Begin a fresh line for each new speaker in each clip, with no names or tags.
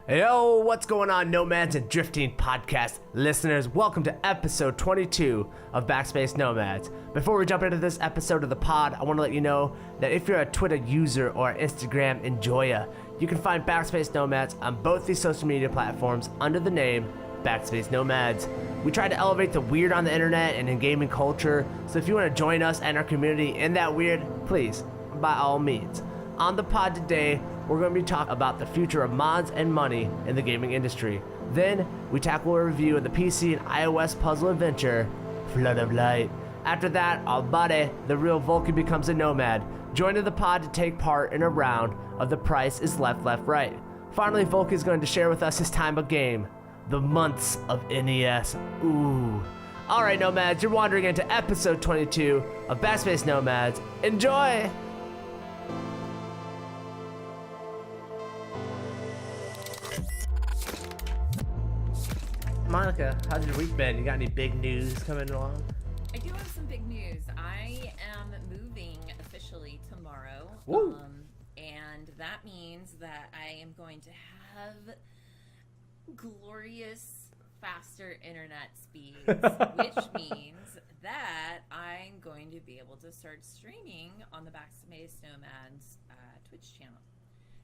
Yo, what's going on, Nomads and Drifting Podcast listeners? Welcome to episode 22 of Backspace Nomads. Before we jump into this episode of the pod, I want to let you know that if you're a Twitter user or Instagram enjoyer, you can find Backspace Nomads on both these social media platforms under the name Backspace Nomads. We try to elevate the weird on the internet and in gaming culture, so if you want to join us and our community in that weird, please, by all means. On the pod today, we're going to be talking about the future of mods and money in the gaming industry. Then, we tackle a review of the PC and iOS puzzle adventure, Flood of Light. After that, our buddy, TheRealVolkie, becomes a nomad, joining the pod to take part in a round of The Price is Left, Left, Right. Finally, Volkie is going to share with us his time of game, the Months of NES. Ooh. Alright, Nomads, you're wandering into episode 22 of Backspace Nomads. Enjoy! Monica, how's your week been? You got any big news coming along?
I do have some big news. I am moving officially tomorrow.
Woo.
And that means that I am going to have glorious, faster internet speeds, which means that I'm going to be able to start streaming on the Backspace Nomads Twitch channel.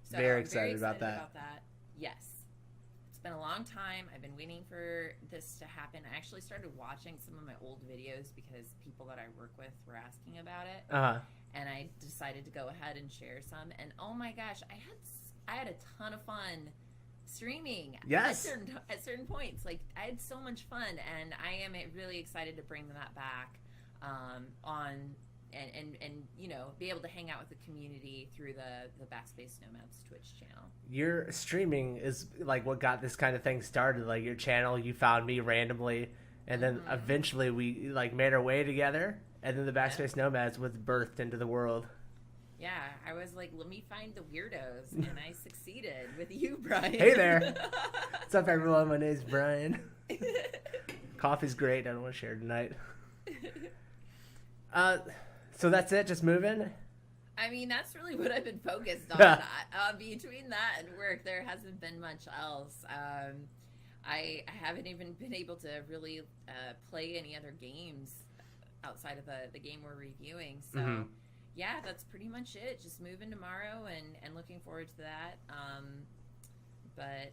So
Very
I'm
excited about that.
Yes. It's been a long time. I've been waiting for this to happen. I actually started watching some of my old videos because people that I work with were asking about it. And I decided to go ahead and share some. And oh my gosh, I had a ton of fun streaming.
Yes.
At certain points. Like, I had so much fun, and I am really excited to bring that back on and you know, be able to hang out with the community through the Backspace Nomads Twitch channel.
Your streaming is like what got this kind of thing started. Like your channel, you found me randomly, and then eventually we like made our way together, and then the Backspace Nomads was birthed into the world. Yeah,
I was like, let me find the weirdos, and I succeeded with you, Brian.
Hey there. What's up, everyone? My name's Brian. Coffee's great. I don't want to share tonight. So that's it? Just moving?
I mean, that's really what I've been focused on. Between that and work, there hasn't been much else. I haven't even been able to really play any other games outside of the game we're reviewing. So, yeah, that's pretty much it. Just moving tomorrow and looking forward to that. But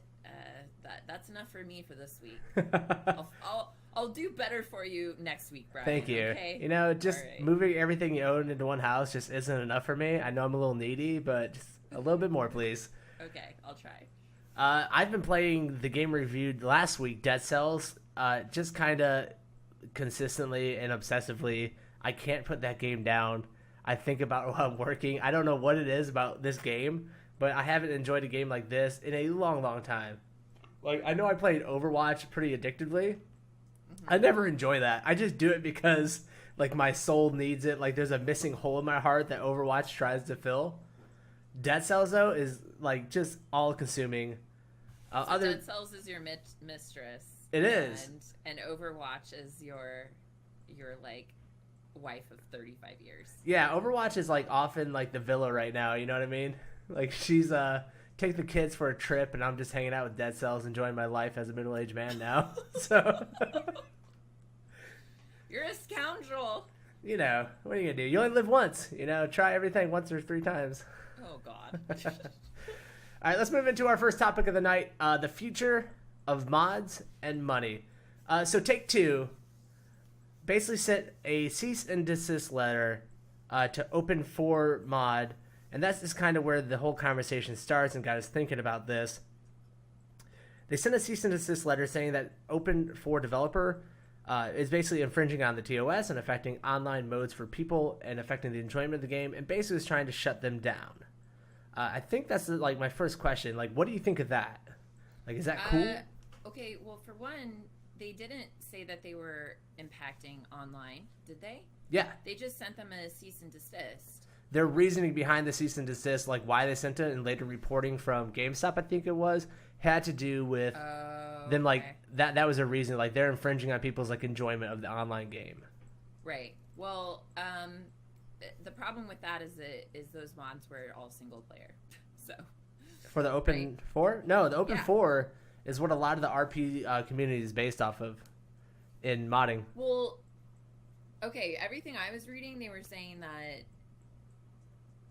that's enough for me for this week. I'll do better for you next week, Brian.
Thank you.
Okay?
You know, just moving everything you own into one house just isn't enough for me. I know I'm a little needy, but just a little bit more, please.
Okay, I'll try.
I've been playing the game reviewed last week, Dead Cells, just kind of consistently and obsessively. I can't put that game down. I think about it while I'm working. I don't know what it is about this game, but I haven't enjoyed a game like this in a long, long time. Like, I know I played Overwatch pretty addictively. I never enjoy that. I just do it because, like, my soul needs it. Like, there's a missing hole in my heart that Overwatch tries to fill. Dead Cells, though, is, like, just all-consuming.
Dead Cells is your mistress.
It is.
And Overwatch is your like, wife of 35 years.
Yeah, Overwatch is, like, often, like, the villa right now. You know what I mean? Like, she's, take the kids for a trip, and I'm just hanging out with Dead Cells, enjoying my life as a middle-aged man now. So...
You're a scoundrel.
You know, what are you going to do? You only live once. You know, try everything once or 3 times.
Oh, God.
All right, let's move into our first topic of the night, the future of mods and money. So TakeTwo basically sent a cease and desist letter to Open IV mod, and that's just kind of where the whole conversation starts and got us thinking about this. They sent a cease and desist letter saying that Open IV developer is basically infringing on the TOS and affecting online modes for people and affecting the enjoyment of the game, and basically is trying to shut them down. I think that's like my first question. Like, what do you think of that? Like, is that cool?
Okay, well, for one, they didn't say that they were impacting online, did they?
Yeah.
They just sent them a cease and desist.
Their reasoning behind the cease and desist, like why they sent it, and later reporting from GameStop, I think it was, had to do with them, like, that was a reason, like, they're infringing on people's, like, enjoyment of the online game.
Right. Well, the problem with that is those mods were all single player. So
For the Open
right?
4? No, the Open
Yeah.
4 is what a lot of the RP community is based off of in modding.
Well, okay, everything I was reading, they were saying that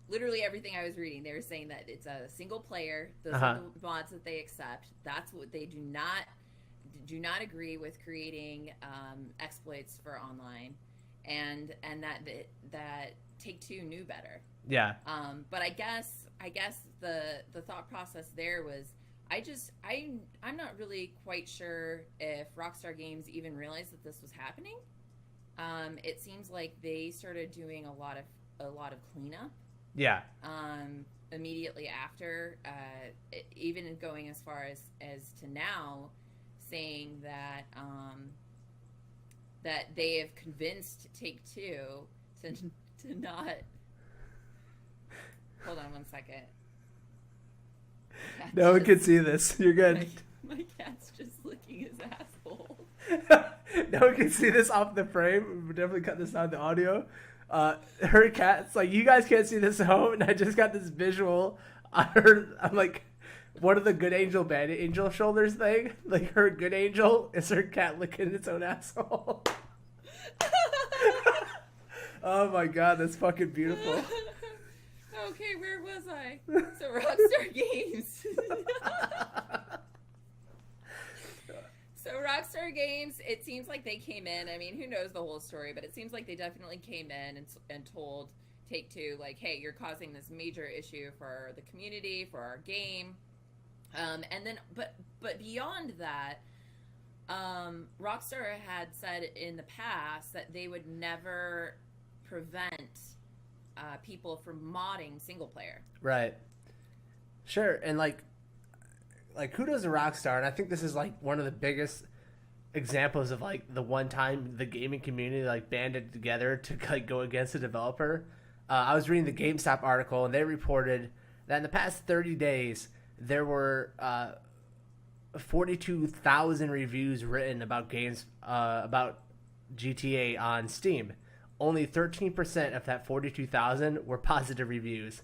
literally everything I was reading, they were saying that it's a single player. Those are the mods that they accept. That's what they do not agree with creating exploits for online, and that Take-Two knew better.
Yeah.
But I guess the thought process there was I'm not really quite sure if Rockstar Games even realized that this was happening. It seems like they started doing a lot of cleanup.
Yeah.
Immediately after, even going as far as to now, saying that that they have convinced Take-Two to not. Hold on one second.
No one can see this. You're good.
My cat's just licking his asshole.
No one can see this off the frame. We'll definitely cut this out of the audio. Her cat's like, you guys can't see this at home, and I just got this visual on her. I'm like, what are the good angel, bad angel shoulders thing? Like, her good angel is her cat licking its own asshole. Oh my god, that's fucking beautiful.
Okay, where was I? So Rockstar Games. So Rockstar Games, it seems like they came in. I mean, who knows the whole story, but it seems like they definitely came in and told Take-Two, like, hey, you're causing this major issue for the community, for our game. And then, but beyond that, Rockstar had said in the past that they would never prevent people from modding single player.
Right. Sure, and like kudos to Rockstar, and I think this is like one of the biggest examples of like the one time the gaming community like banded together to like go against a developer. I was reading the GameStop article, and they reported that in the past 30 days there were 42,000 reviews written about games about GTA on Steam. Only 13% of that 42,000 were positive reviews.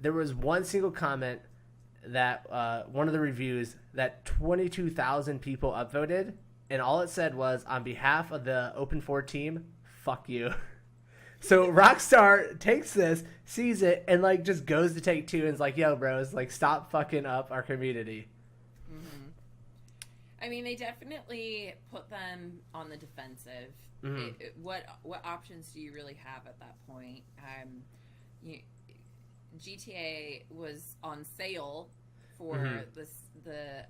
There was one single comment that one of the reviews that 22,000 people upvoted, and all it said was, on behalf of the Open IV team, fuck you. So Rockstar takes this, sees it, and like just goes to Take-Two and is like, yo, bros, like, stop fucking up our community.
Mm-hmm. I mean, they definitely put them on the defensive.
Mm-hmm.
What options do you really have at that point? GTA was on sale for the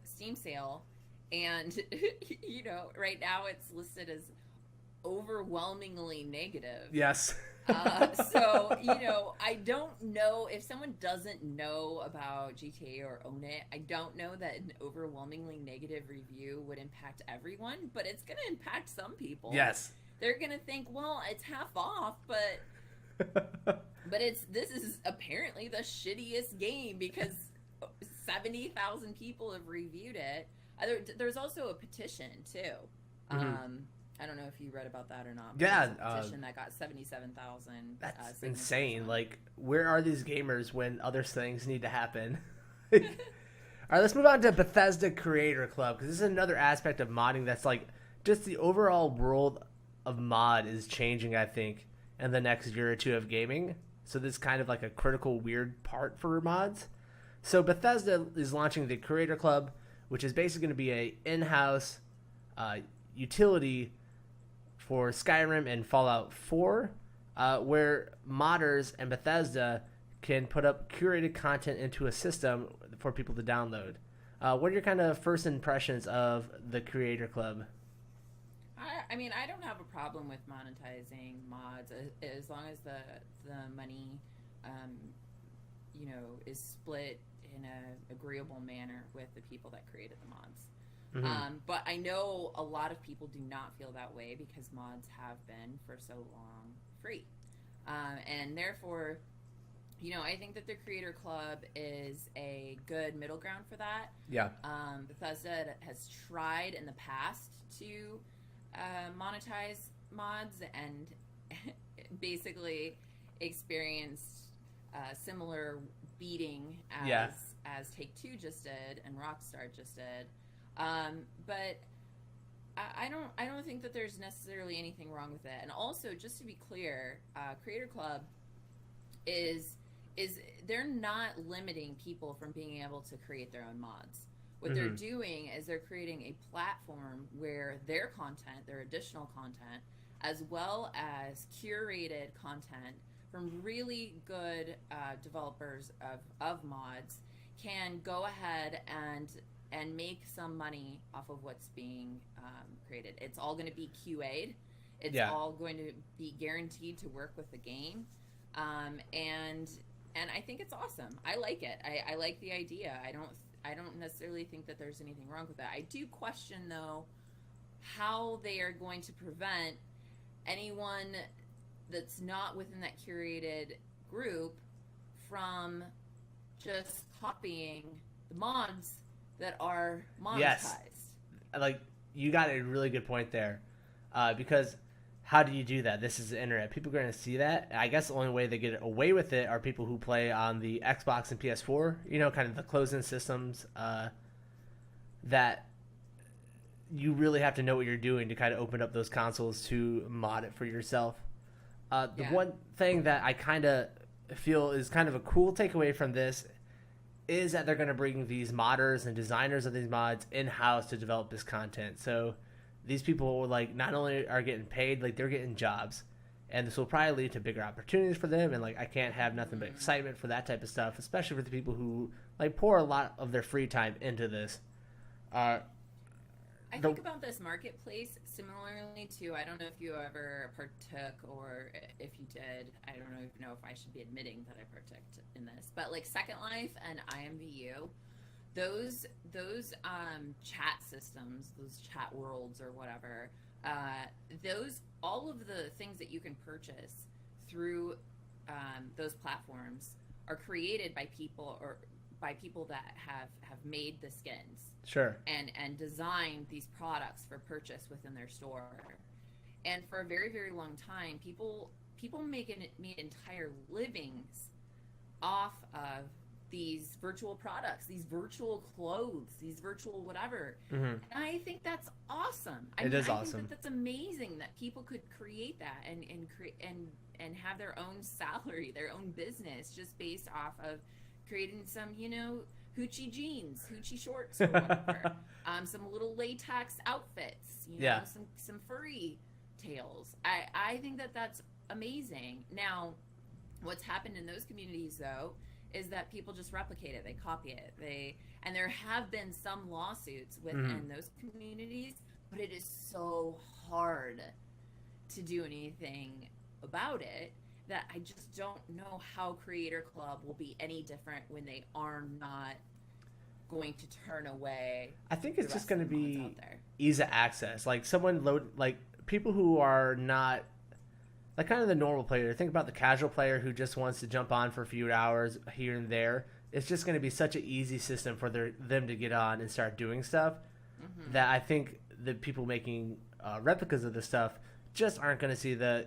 Steam sale, and you know, right now it's listed as overwhelmingly negative.
Yes.
So, you know, I don't know if someone doesn't know about GTA or own it. I don't know that an overwhelmingly negative review would impact everyone, but it's going to impact some people.
Yes.
They're going to think, well, it's half off, but this is apparently the shittiest game because 70,000 people have reviewed it. There's also a petition too. I don't know if you read about that or not. But
yeah,
a petition that got 77,000.
That's insane. Like, where are these gamers when other things need to happen? All right, let's move on to Bethesda Creator Club, because this is another aspect of modding that's like just the overall world of mod is changing, I think, in the next year or two of gaming. So this is kind of like a critical, weird part for mods. So Bethesda is launching the Creator Club, which is basically going to be a in-house utility for Skyrim and Fallout 4, where modders and Bethesda can put up curated content into a system for people to download. What are your kind of first impressions of the Creator Club?
I mean, I don't have a problem with monetizing mods as long as the money, you know, is split in a agreeable manner with the people that created the mods. But I know a lot of people do not feel that way because mods have been for so long free. And therefore, you know, I think that the Creator Club is a good middle ground for that.
Yeah.
Bethesda has tried in the past to monetize mods and basically experienced similar beating as
Yeah.
as Take-Two just did and Rockstar just did. But I don't think that there's necessarily anything wrong with it. And also, just to be clear, Creator Club is they're not limiting people from being able to create their own mods. What they're doing is they're creating a platform where their content, their additional content, as well as curated content from really good developers of mods, can go ahead and make some money off of what's being created. It's all going to be QA'd. It's all going to be guaranteed to work with the game. And I think it's awesome. I like it. I like the idea. I don't necessarily think that there's anything wrong with that. I do question, though, how they are going to prevent anyone that's not within that curated group from just copying the mods that are monetized.
Yes. Like, you got a really good point there. Because how do you do that? This is the internet. People are going to see that. I guess the only way they get away with it are people who play on the Xbox and PS4, you know, kind of the closed-in systems that you really have to know what you're doing to kind of open up those consoles to mod it for yourself. The one thing that I kind of feel is kind of a cool takeaway from this is that they're going to bring these modders and designers of these mods in-house to develop this content. So these people, like, not only are getting paid, like, they're getting jobs. And this will probably lead to bigger opportunities for them. And, like, I can't have nothing but excitement for that type of stuff, especially for the people who, like, pour a lot of their free time into this.
I think about this marketplace similarly to, I don't know if you ever partook, or if you did, I don't even know if I should be admitting that I partook in this, but like Second Life and IMVU, those chat systems, those chat worlds or whatever, all of the things that you can purchase through those platforms are created by people that have made the skins.
Sure.
And designed these products for purchase within their store. And for a very, very long time, people made entire livings off of these virtual products, these virtual clothes, these virtual whatever. And I think that's awesome. I think that's amazing that people could create that and have their own salary, their own business, just based off of creating some, hoochie jeans, hoochie shorts, or whatever. Some little latex outfits, some furry tails. I think that that's amazing. Now, what's happened in those communities, though, is that people just replicate it. They copy it. And there have been some lawsuits within those communities, but it is so hard to do anything about it that I just don't know how Creator Club will be any different when they are not going to turn away.
I think it's just going to be ease of access. Like people who are not like kind of the normal player. Think about the casual player who just wants to jump on for a few hours here and there. It's just going to be such an easy system for them to get on and start doing stuff that I think the people making replicas of this stuff just aren't going to see the.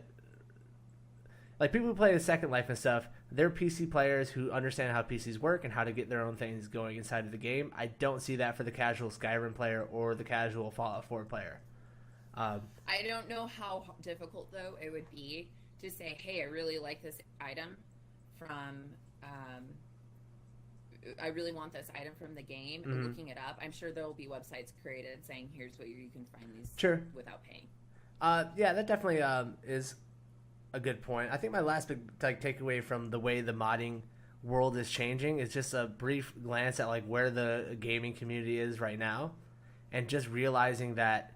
Like, people who play the Second Life and stuff, they're PC players who understand how PCs work and how to get their own things going inside of the game. I don't see that for the casual Skyrim player or the casual Fallout 4 player.
I don't know how difficult, though, it would be to say, hey, I really like this item from... I really want this item from the game, and looking it up. I'm sure there will be websites created saying, here's where you can find these without paying.
Yeah, that definitely is a good point. I think my last big takeaway from the way the modding world is changing is just a brief glance at like where the gaming community is right now, and just realizing that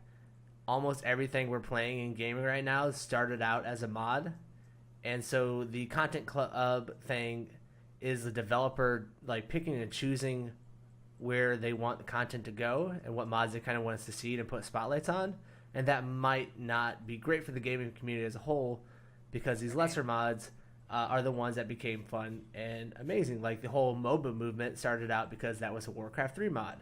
almost everything we're playing in gaming right now started out as a mod. And so the content club thing is the developer like picking and choosing where they want the content to go and what mods they kind of want us to see and put spotlights on. And that might not be great for the gaming community as a whole, because these lesser mods are the ones that became fun and amazing. Like the whole MOBA movement started out because that was a Warcraft 3 mod.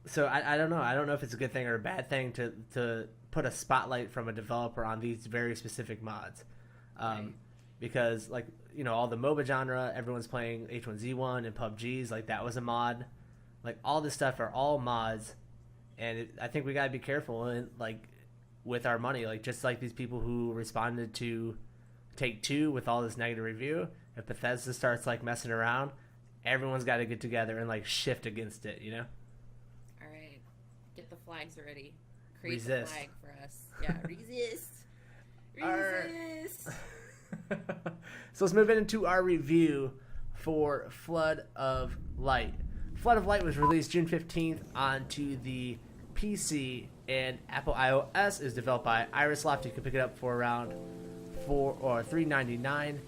So I don't know. I don't know if it's a good thing or a bad thing to put a spotlight from a developer on these very specific mods. because like all the MOBA genre, everyone's playing H1Z1 and PUBGs, like that was a mod. Like all this stuff are all mods, and I think we gotta be careful and like with our money, like just like these people who responded to TakeTwo with all this negative review. If Bethesda starts like messing around, everyone's got to get together and like shift against it,
All right, get the flags ready. Create
Resist.
the flag for us. Yeah, resist. Resist.
So let's move into our review for Flood of Light. Flood of Light was released June 15th onto the PC and Apple iOS. Is developed by Irisloft. You can pick it up for around $4 or $3.99.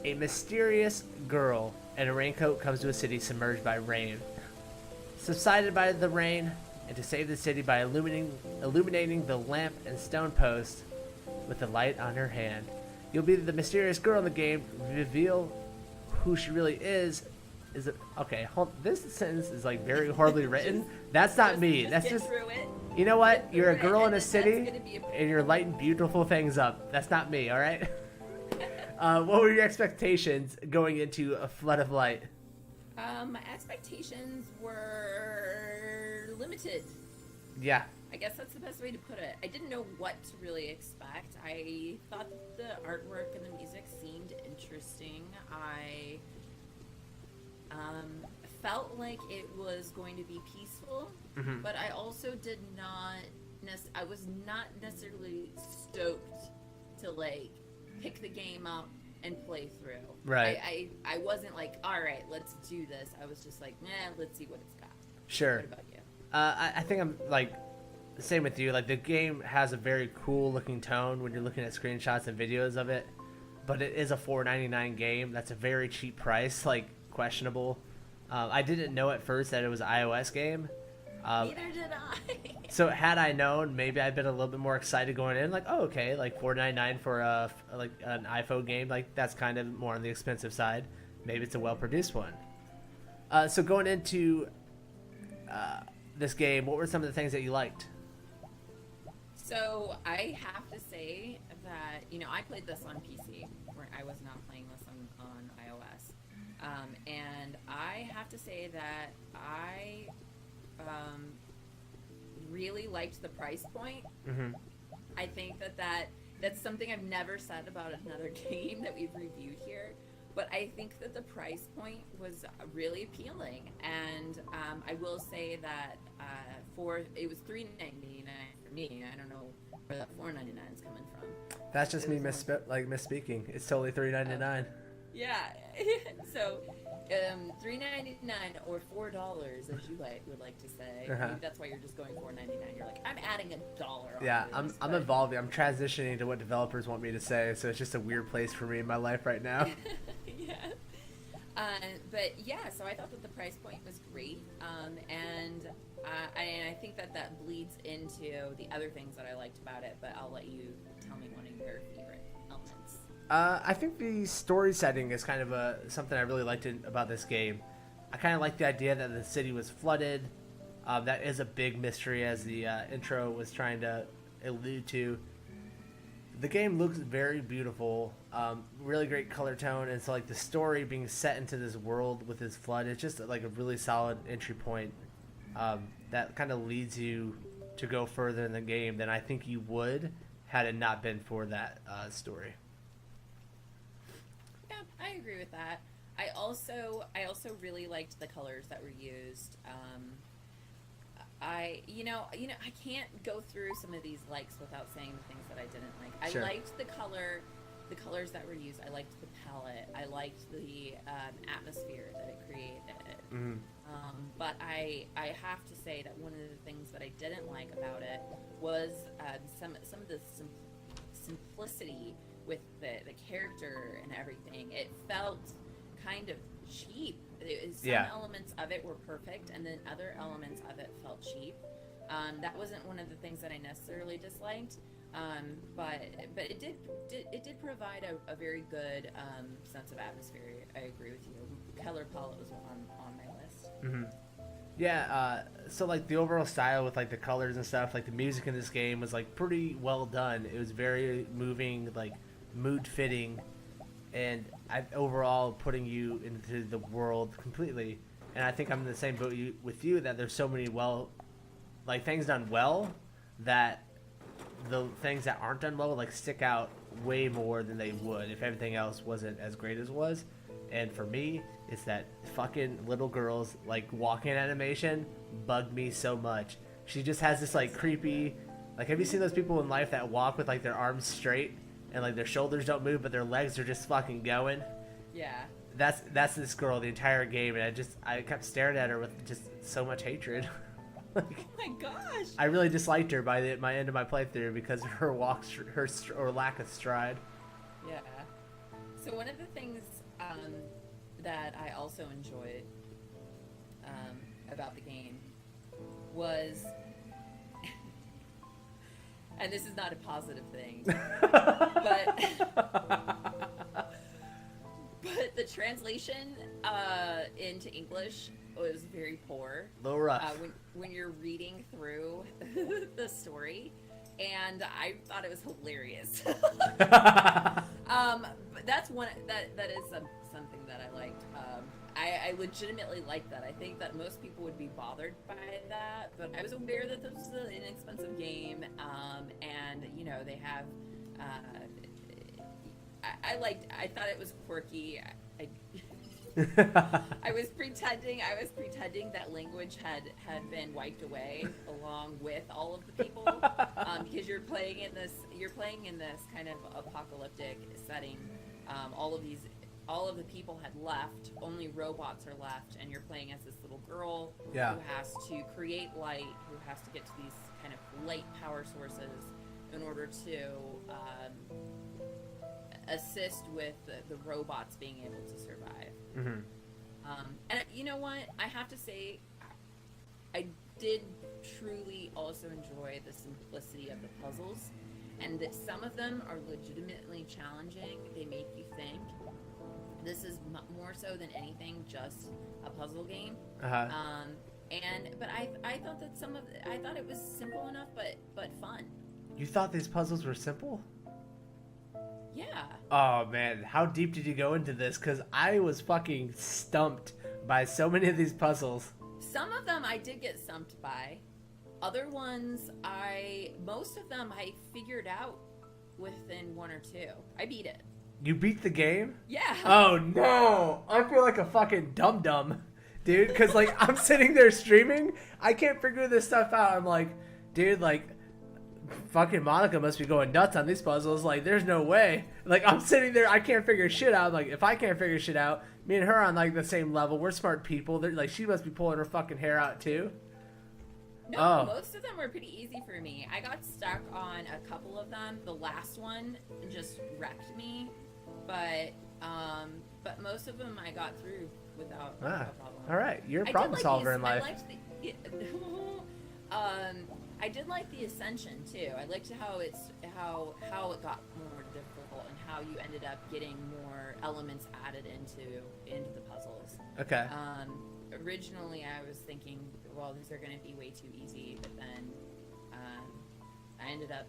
A mysterious girl in a raincoat comes to a city submerged by rain. Subsided by the rain, and to save the city by illuminating the lamp and stone post with the light on her hand. You'll be the mysterious girl in the game. Reveal who she really is. Is it okay? This sentence is like very horribly written. That's not me. That's
get
just.
Through it.
You know what? You're a girl in a
That's
city,
gonna be
and you're lighting beautiful things up. That's not me. All right. What were your expectations going into A Flood of Light?
My expectations were limited.
Yeah.
I guess that's the best way to put it. I didn't know what to really expect. I thought the artwork and the music seemed interesting. I felt like it was going to be peaceful, but I also did not. I was not necessarily stoked to like pick the game up and play through.
Right.
I wasn't like, all right, let's do this. I was just like, let's see what it's got.
Sure.
What about you?
I think I'm like the same with you. Like the game has a very cool looking tone when you're looking at screenshots and videos of it, but it is a $4.99 game. That's a very cheap price. Like questionable. I didn't know at first that it was an iOS game.
Neither did I.
So had I known, maybe I'd been a little bit more excited going in. Like, oh, okay, like $4.99 for like an iPhone game. Like that's kind of more on the expensive side. Maybe it's a well-produced one. So going into this game, what were some of the things that you liked?
So I have to say that I played this on PC, where I was not playing this on iOS, and I have to say that I really liked the price point. I think that's something I've never said about another game that we've reviewed here, but I think that the price point was really appealing, and I will say that it was $3.99 for me. I don't know where that $4.99 is coming from.
That's just me misspeaking. It's totally $3.99.
Yeah. So $3.99 or $4, as you would like to say. Maybe that's why you're just going $4.99. You're like, I'm adding $1 on
Yeah,
this,
I'm evolving. I'm transitioning to what developers want me to say, so it's just a weird place for me in my life right now.
Yeah. But yeah, so I thought that the price point was great, and I think that bleeds into the other things that I liked about it. But I'll let you tell me one of your favorite elements.
I think the story setting is kind of something I really liked about this game. I kind of like the idea that the city was flooded. That is a big mystery, as the intro was trying to allude to. The game looks very beautiful, really great color tone, and so like the story being set into this world with this flood, it's just like a really solid entry point that kind of leads you to go further in the game than I think you would had it not been for that story.
Yeah, I agree with that. I also really liked the colors that were used. I can't go through some of these likes without saying the things that I didn't like.
Sure.
I liked the colors that were used. I liked the palette. I liked the atmosphere that it created. But I have to say that one of the things that I didn't like about it was some of the simplicity with the character and everything. It felt kind of cheap. Some elements of it were perfect, and then other elements of it felt cheap. That wasn't one of the things that I necessarily disliked, but it did provide a very good sense of atmosphere. I agree with you. Color palette was on my list.
Yeah, so like the overall style with like the colors and stuff, like the music in this game was like pretty well done. It was very moving, like mood fitting, and overall putting you into the world completely. And I think I'm in the same boat with you, that there's so many things done well, that the things that aren't done well like stick out way more than they would if everything else wasn't as great as it was. And for me, it's that fucking little girl's like walking animation bugged me so much. She just has this like creepy, like, have you seen those people in life that walk with like their arms straight and like their shoulders don't move but their legs are just fucking going?
Yeah.
That's this girl the entire game, and I kept staring at her with just so much hatred. Like,
Oh my gosh.
I really disliked her by my end of my playthrough because of her or lack of stride.
Yeah. So one of the things that I also enjoyed about the game was, and this is not a positive thing, but the translation into English was very poor.
A little rough.
When you're reading through the story, and I thought it was hilarious. But that's one that is something that I liked. I legitimately liked that. I think that most people would be bothered by that, but I was aware that this was an inexpensive game, and you know they have. I thought it was quirky. I was pretending that language had been wiped away along with all of the people, because you're playing in this kind of apocalyptic setting. All of the people had left, only robots are left, and you're playing as this little girl who has to create light, who has to get to these kind of light power sources in order to assist with the robots being able to survive.
Mm-hmm.
And you know what? I have to say, I did truly also enjoy the simplicity of the puzzles, and that some of them are legitimately challenging. They make you think. This is more so than anything just a puzzle game.
Uh-huh.
But I thought that I thought it was simple enough, but fun.
You thought these puzzles were simple?
Yeah.
Oh man, how deep did you go into this? Because I was fucking stumped by so many of these puzzles.
Some of them I did get stumped by. Other ones, most of them I figured out within one or two. I beat it.
You beat the game?
Yeah.
Oh no! I feel like a fucking dum-dum, dude. Because like I'm sitting there streaming, I can't figure this stuff out. I'm like, dude, like, fucking Monica must be going nuts on these puzzles. Like, there's no way. Like, I'm sitting there, I can't figure shit out. Like, if I can't figure shit out, me and her are on like the same level. We're smart people. They're like, she must be pulling her fucking hair out too.
No, most of them were pretty easy for me. I got stuck on a couple of them. The last one just wrecked me, but most of them I got through without a problem.
All right, you're a problem solver in life.
I did like the Ascension too. I liked how it got more difficult and how you ended up getting more elements added into the puzzles.
Okay.
Originally, I was thinking, well, these are going to be way too easy, but then I ended up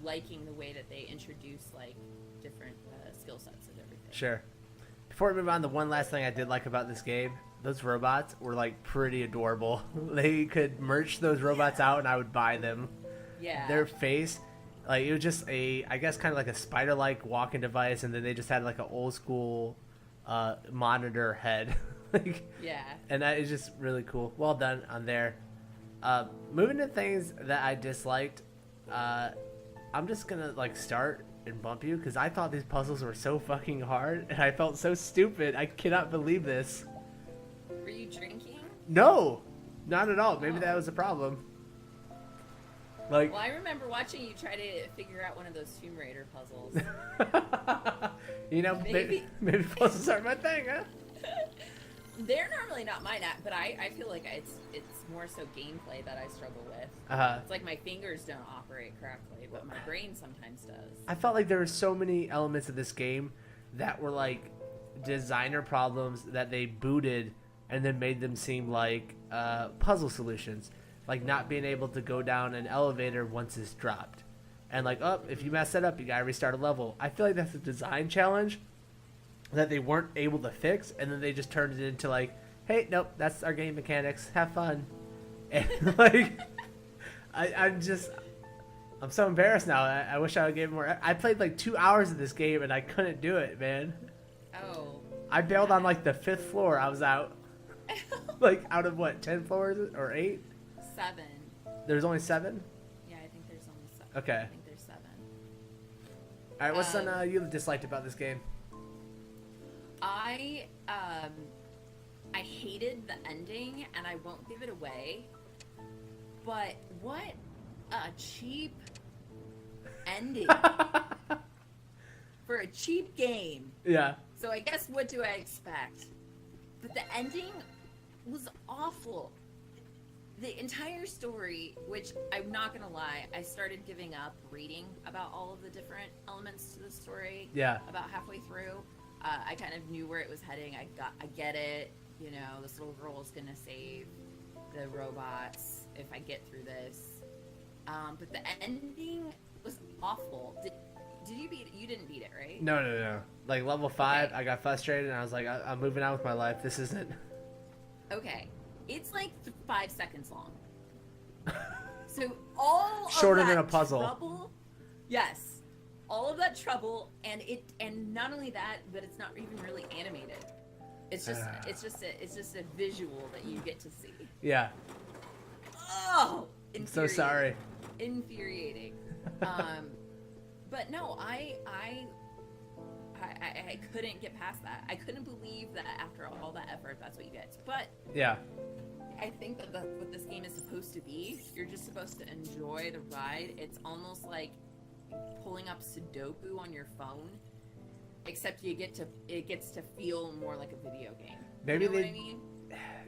liking the way that they introduced like different skill sets and everything.
Sure. Before we move on, the one last thing I did like about this game, those robots were like pretty adorable. They could merch those robots out and I would buy them.
Yeah.
Their face, like, it was just I guess kind of like a spider-like walking device, and then they just had like an old school monitor head. Like,
yeah.
And that is just really cool. Well done on there. Moving to things that I disliked, I'm just gonna like start and bump you because I thought these puzzles were so fucking hard and I felt so stupid. I cannot believe this.
Were you drinking?
No, not at all. Maybe that was a problem. Like,
well, I remember watching you try to figure out one of those Tomb Raider puzzles.
You know, maybe puzzles aren't my thing, huh?
They're normally not mine, but I feel like it's more so gameplay that I struggle with. It's like my fingers don't operate correctly, but my brain sometimes does.
I felt like there were so many elements of this game that were like designer problems that they booted and then made them seem like puzzle solutions. Like not being able to go down an elevator once it's dropped. and like, oh, if you mess that up, you gotta restart a level. I feel like that's a design challenge that they weren't able to fix, and then they just turned it into like, hey, nope, that's our game mechanics. Have fun. And like, I'm so embarrassed now. I wish I would give more. I played like 2 hours of this game and I couldn't do it, man.
Oh.
I bailed on like the 5th floor. I was out. Like out of what, 10 floors or 8?
7.
There's only 7?
Yeah, I think there's only 7.
Okay.
I think there's 7.
All right, what's something you disliked about this game?
I hated the ending, and I won't give it away. But what a cheap ending for a cheap game.
Yeah.
So I guess what do I expect? But the ending was awful. The entire story, which I'm not gonna lie, I started giving up reading about all of the different elements to the story.
Yeah.
About halfway through, I kind of knew where it was heading. I get it. You know, this little girl is gonna save the robots if I get through this. But the ending was awful. Did you beat it? You didn't beat it, right?
No. Like level 5,
Okay.
I got frustrated and I was like, I'm moving on with my life. This isn't.
Okay. It's like 5 seconds long. So all
Shorter
of that
than a puzzle.
Trouble, yes. All of that trouble, and not only that, but it's not even really animated. It's just a visual that you get to see.
Yeah.
Oh,
I'm so sorry.
Infuriating. But no, I couldn't get past that. I couldn't believe that after all that effort, that's what you get. But
Yeah.
I think that what this game is supposed to be. You're just supposed to enjoy the ride. It's almost like pulling up Sudoku on your phone, except it gets to feel more like a video game.
Maybe
you know
they.
what I mean?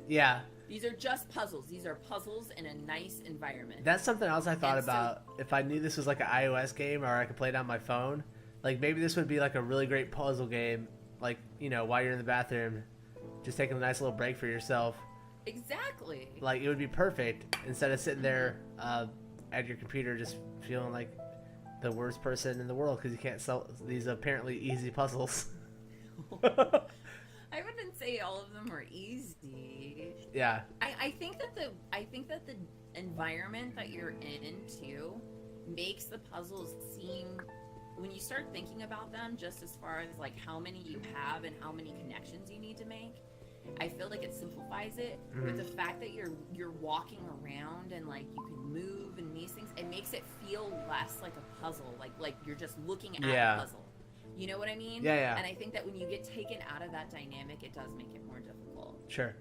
Yeah.
These are just puzzles. These are puzzles in a nice environment.
That's something else I thought
And so-
about. If I knew this was like an iOS game or I could play it on my phone, like maybe this would be like a really great puzzle game. Like, you know, while you're in the bathroom, just taking a nice little break for yourself.
Exactly.
Like, it would be perfect instead of sitting there at your computer just feeling like the worst person in the world because you can't solve these apparently easy puzzles.
I wouldn't say all of them are easy.
Yeah.
I think that the environment that you're in too makes the puzzles seem, when you start thinking about them, just as far as like how many you have and how many connections you need to make, I feel like it simplifies it. With the fact that you're walking around and like you can move and these things, it makes it feel less like a puzzle, like you're just looking at a puzzle. You know what I mean?
Yeah.
And I think that when you get taken out of that dynamic, it does make it more difficult.
Sure.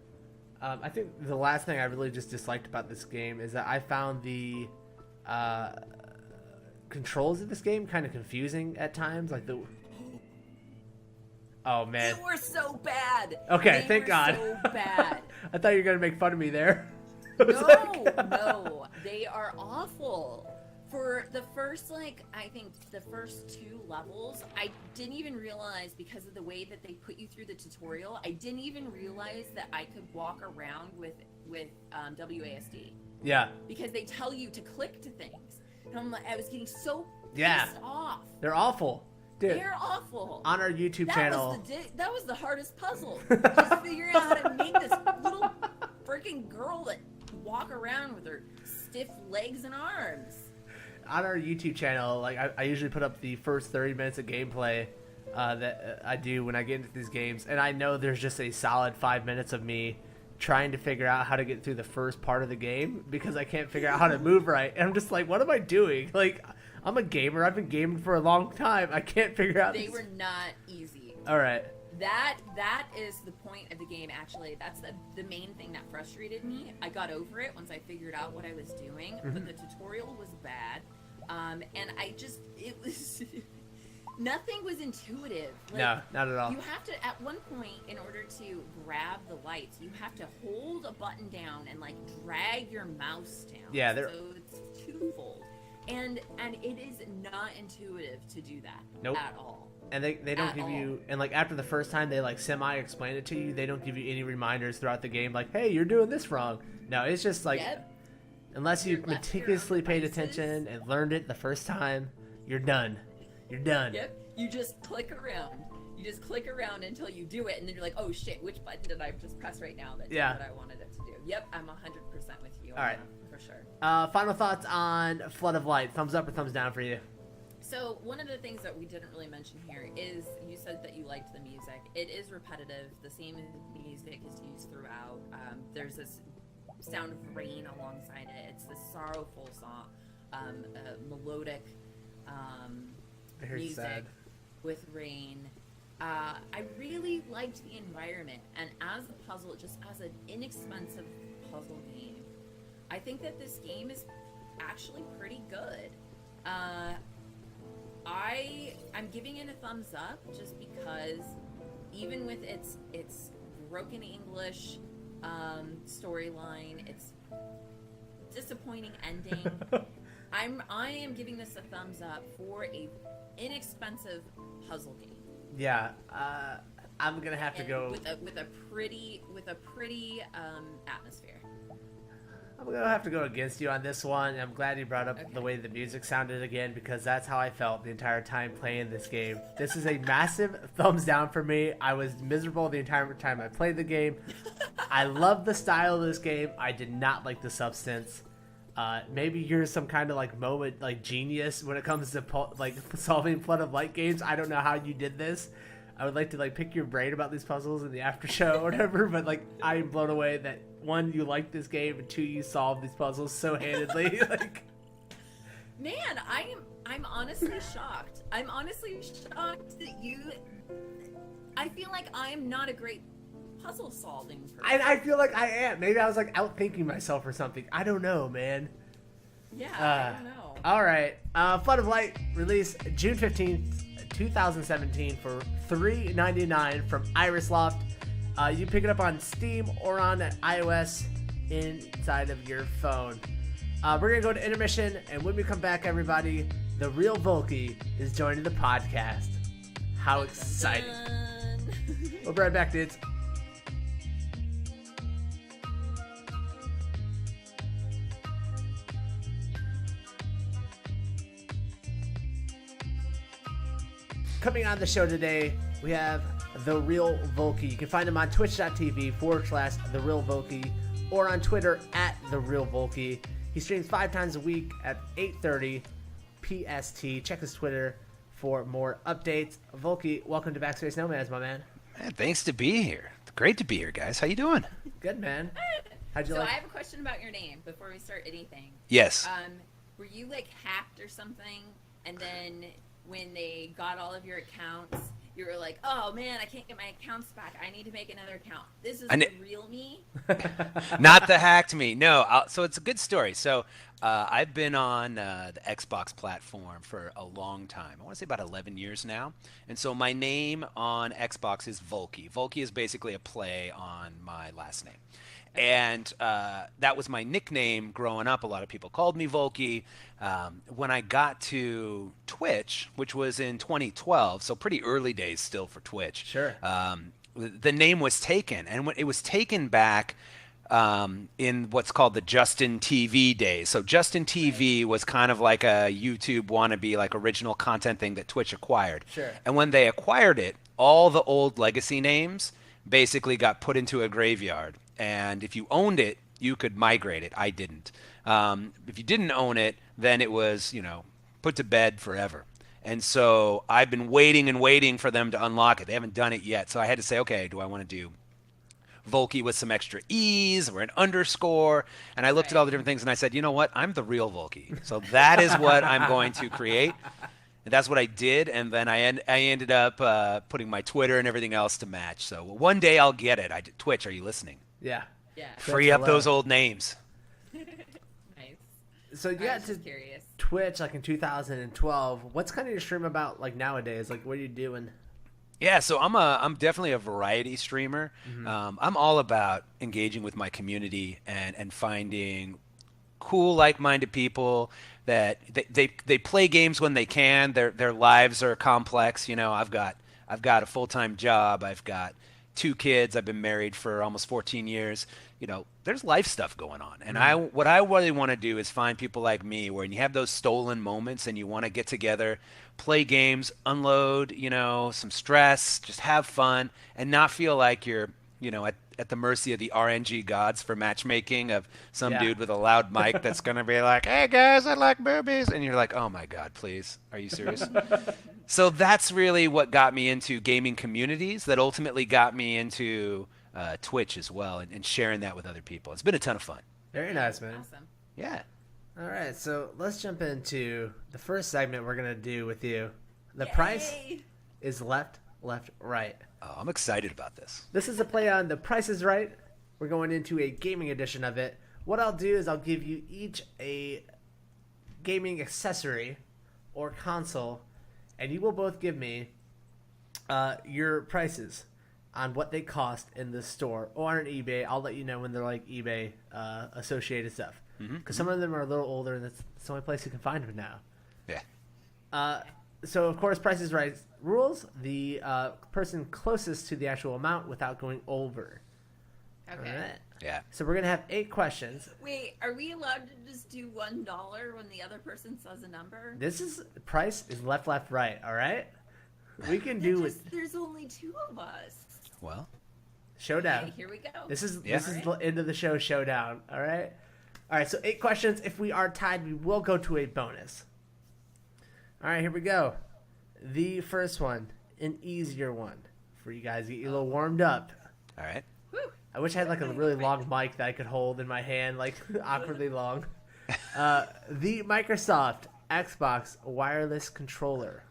I think the last thing I really just disliked about this game is that I found the controls of this game kind of confusing at times. Like oh man,
They were so bad.
Okay,
They
thank
were
God.
So bad.
I thought you were gonna make fun of me there.
No, they are awful. For the first, I think the first 2 levels, I didn't even realize, because of the way that they put you through the tutorial, I didn't even realize that I could walk around with WASD.
Yeah.
Because they tell you to click to things. And I was getting so
Yeah.
pissed off.
They're awful. Dude,
They're awful.
on our YouTube channel.
That was the hardest puzzle. Just figuring out how to make this little freaking girl that walk around with her stiff legs and arms.
On our YouTube channel, like I usually put up the first 30 minutes of gameplay that I do when I get into these games, and I know there's just a solid 5 minutes of me trying to figure out how to get through the first part of the game because I can't figure out how to move right, and I'm just like, what am I doing? Like, I'm a gamer. I've been gaming for a long time. I can't figure out.
They were not easy.
All right.
That is the point of the game, actually. That's the main thing that frustrated me. I got over it once I figured out what I was doing, but the tutorial was bad. And it was, nothing was intuitive. Like,
No, not at all.
You have to, at one point, in order to grab the lights, you have to hold a button down and like drag your mouse down.
Yeah,
so it's twofold. And it is not intuitive to do that.
Nope.
At all.
And they don't give you, and like after the first time they like semi-explain it to you, they don't give you any reminders throughout the game like, hey, you're doing this wrong. No, it's just like,
Yep.
Unless you meticulously paid attention and learned it the first time, you're done. You're done.
Yep. You just click around. You just click around until you do it, and then you're like, oh shit, which button did I just press right now that did what I wanted it to do? Yep, I'm 100% with you.
All right.
For sure.
Final thoughts on Flood of Light. Thumbs up or thumbs down for you?
So one of the things that we didn't really mention here is you said that you liked the music. It is repetitive. The same music is used throughout. There's this sound of rain alongside it. It's this sorrowful song, melodic
Very
music
sad.
with rain. I really liked the environment, and as a puzzle, just as an inexpensive puzzle game, I think that this game is actually pretty good. I'm giving it a thumbs up just because even with its broken English storyline, its disappointing ending, I am giving this a thumbs up for a inexpensive puzzle game.
Yeah, I'm gonna have to go
with a pretty atmosphere.
I'm gonna have to go against you on this one. I'm glad you brought up the way the music sounded again, because that's how I felt the entire time playing this game. This is a massive thumbs down for me. I was miserable the entire time I played the game. I love the style of this game. I did not like the substance. Maybe you're some kind of like moment, like genius when it comes to solving Flood of Light games. I don't know how you did this. I would like to like pick your brain about these puzzles in the after show or whatever, but like I am blown away that one, you like this game, and two, you solve these puzzles so handedly. Like,
man, I'm honestly shocked. I'm honestly shocked that you. I feel like I am not a great puzzle solving person.
I feel like I am. Maybe I was like outthinking myself or something. I don't know, man.
Yeah, I don't know.
All right, Flood of Light released June 15th, 2017 for $3.99 from Irisloft. You pick it up on Steam or on iOS inside of your phone. We're going to go to intermission, and when we come back, everybody, TheRealVolkie is joining the podcast. How exciting. We'll be right back, dudes. Coming on the show today, we have TheRealVolkie. You can find him on twitch.tv/TheRealVolkie or on Twitter @TheRealVolkie. He streams 5 times a week at 8:30 PST. Check his Twitter for more updates. Volkie, welcome to Backspace Nomads, my man.
Man, thanks to be here. It's great to be here, guys. How you doing?
Good, man.
I have a question about your name before we start anything.
Yes.
Were you like hacked or something, and then when they got all of your accounts, you were like, oh man, I can't get my accounts back. I need to make another account. This is the real me?
Not the hacked me. No. So it's a good story. So I've been on the Xbox platform for a long time. I want to say about 11 years now. And so my name on Xbox is Volkie. Volkie is basically a play on my last name. And that was my nickname growing up. A lot of people called me Volkie. When I got to Twitch, which was in 2012, so pretty early days still for Twitch.
Sure.
The name was taken, and it was taken back in what's called the Justin TV days. So Justin TV was kind of like a YouTube wannabe, like original content thing that Twitch acquired.
Sure.
And when they acquired it, all the old legacy names basically got put into a graveyard. And if you owned it, you could migrate it. I didn't. If you didn't own it, then it was, put to bed forever. And so I've been waiting and waiting for them to unlock it. They haven't done it yet. So I had to say, okay, do I want to do Volkie with some extra E's or an underscore? And I looked at all the different things, and I said, you know what? I'm the real Volkie. So that is what I'm going to create. And that's what I did, and then I ended up putting my Twitter and everything else to match. So one day I'll get it. Twitch, are you listening?
Yeah.
Free up those old names.
Nice.
So you got to Twitch like in 2012. What's kind of your stream about like nowadays? Like what are you doing?
Yeah, so I'm definitely a variety streamer. Mm-hmm. I'm all about engaging with my community and finding cool, like-minded people that they play games when they can. Their lives are complex. I've got a full-time job. I've got 2 kids. I've been married for almost 14 years. there's life stuff going on. And what I really want to do is find people like me where you have those stolen moments and you want to get together, play games, unload, some stress, just have fun and not feel like you're, at the mercy of the RNG gods for matchmaking of some dude with a loud mic that's going to be like, hey guys, I like boobies. And you're like, oh my God, please. Are you serious? So that's really what got me into gaming communities that ultimately got me into Twitch as well and sharing that with other people. It's been a ton of fun.
Very nice, man.
Awesome.
Yeah.
All right, so let's jump into the first segment we're going to do with you. The
Yay!
price is left, right.
Oh, I'm excited about this.
This is a play on The Price is Right. We're going into a gaming edition of it. What I'll do is I'll give you each a gaming accessory or console, and you will both give me your prices on what they cost in the store or on eBay. I'll let you know when they're like eBay associated stuff. Because some of them are a little older, and that's the only place you can find them now.
Yeah.
So, of course, Price is Right rules. The person closest to the actual amount without going over.
Okay.
All right.
Yeah.
So we're going to have 8 questions.
Wait, are we allowed to just do $1 when the other person says a number?
This is price is left, right. All right. We can do it.
There's only 2 of us.
Well.
Showdown.
Okay, here we go.
This is
Yeah.
the end of the show. Showdown. All right. All right. So 8 questions. If we are tied, we will go to a bonus. All right. Here we go. The first one, an easier one for you guys. Get you a little warmed up.
All right.
Woo.
I wish I had like a really long mic that I could hold in my hand, like awkwardly long. The Microsoft Xbox wireless controller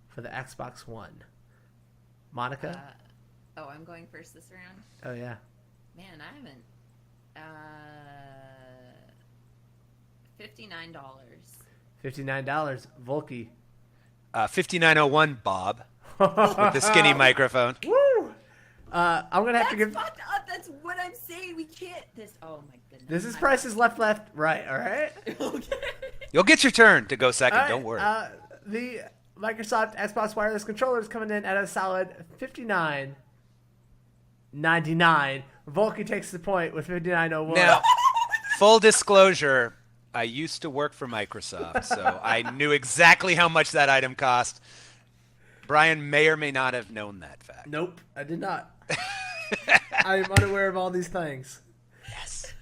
for the Xbox One. Monica?
I'm going first this round.
Oh, yeah.
Man, I haven't. $59.
$59. Volkie.
5901 Bob with the skinny microphone.
Woo! I'm going to have to give...
Fucked up. That's what I'm saying. We can't. Oh, my goodness.
This is price is left, right. All right?
Okay.
You'll get your turn to go second.
All right,
Don't worry.
The Microsoft Xbox wireless controller is coming in at a solid $59.99. Volkie takes the point with $59.01.
Now, full disclosure, I used to work for Microsoft, so I knew exactly how much that item cost. Brian may or may not have known that fact.
Nope, I did not. I am unaware of all these things.
Yes.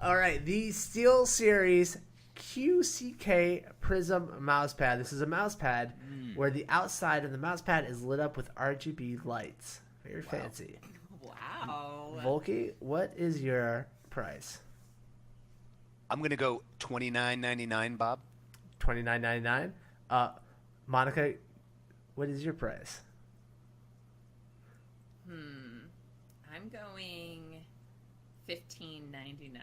All right, the SteelSeries QCK Prism mousepad. This is a mousepad where the outside of the mousepad is lit up with RGB lights. Very fancy.
Wow.
Volkie, what is your price?
I'm going to go $29.99, Bob.
$29.99. Monica, what is your price?
I'm going $15.99.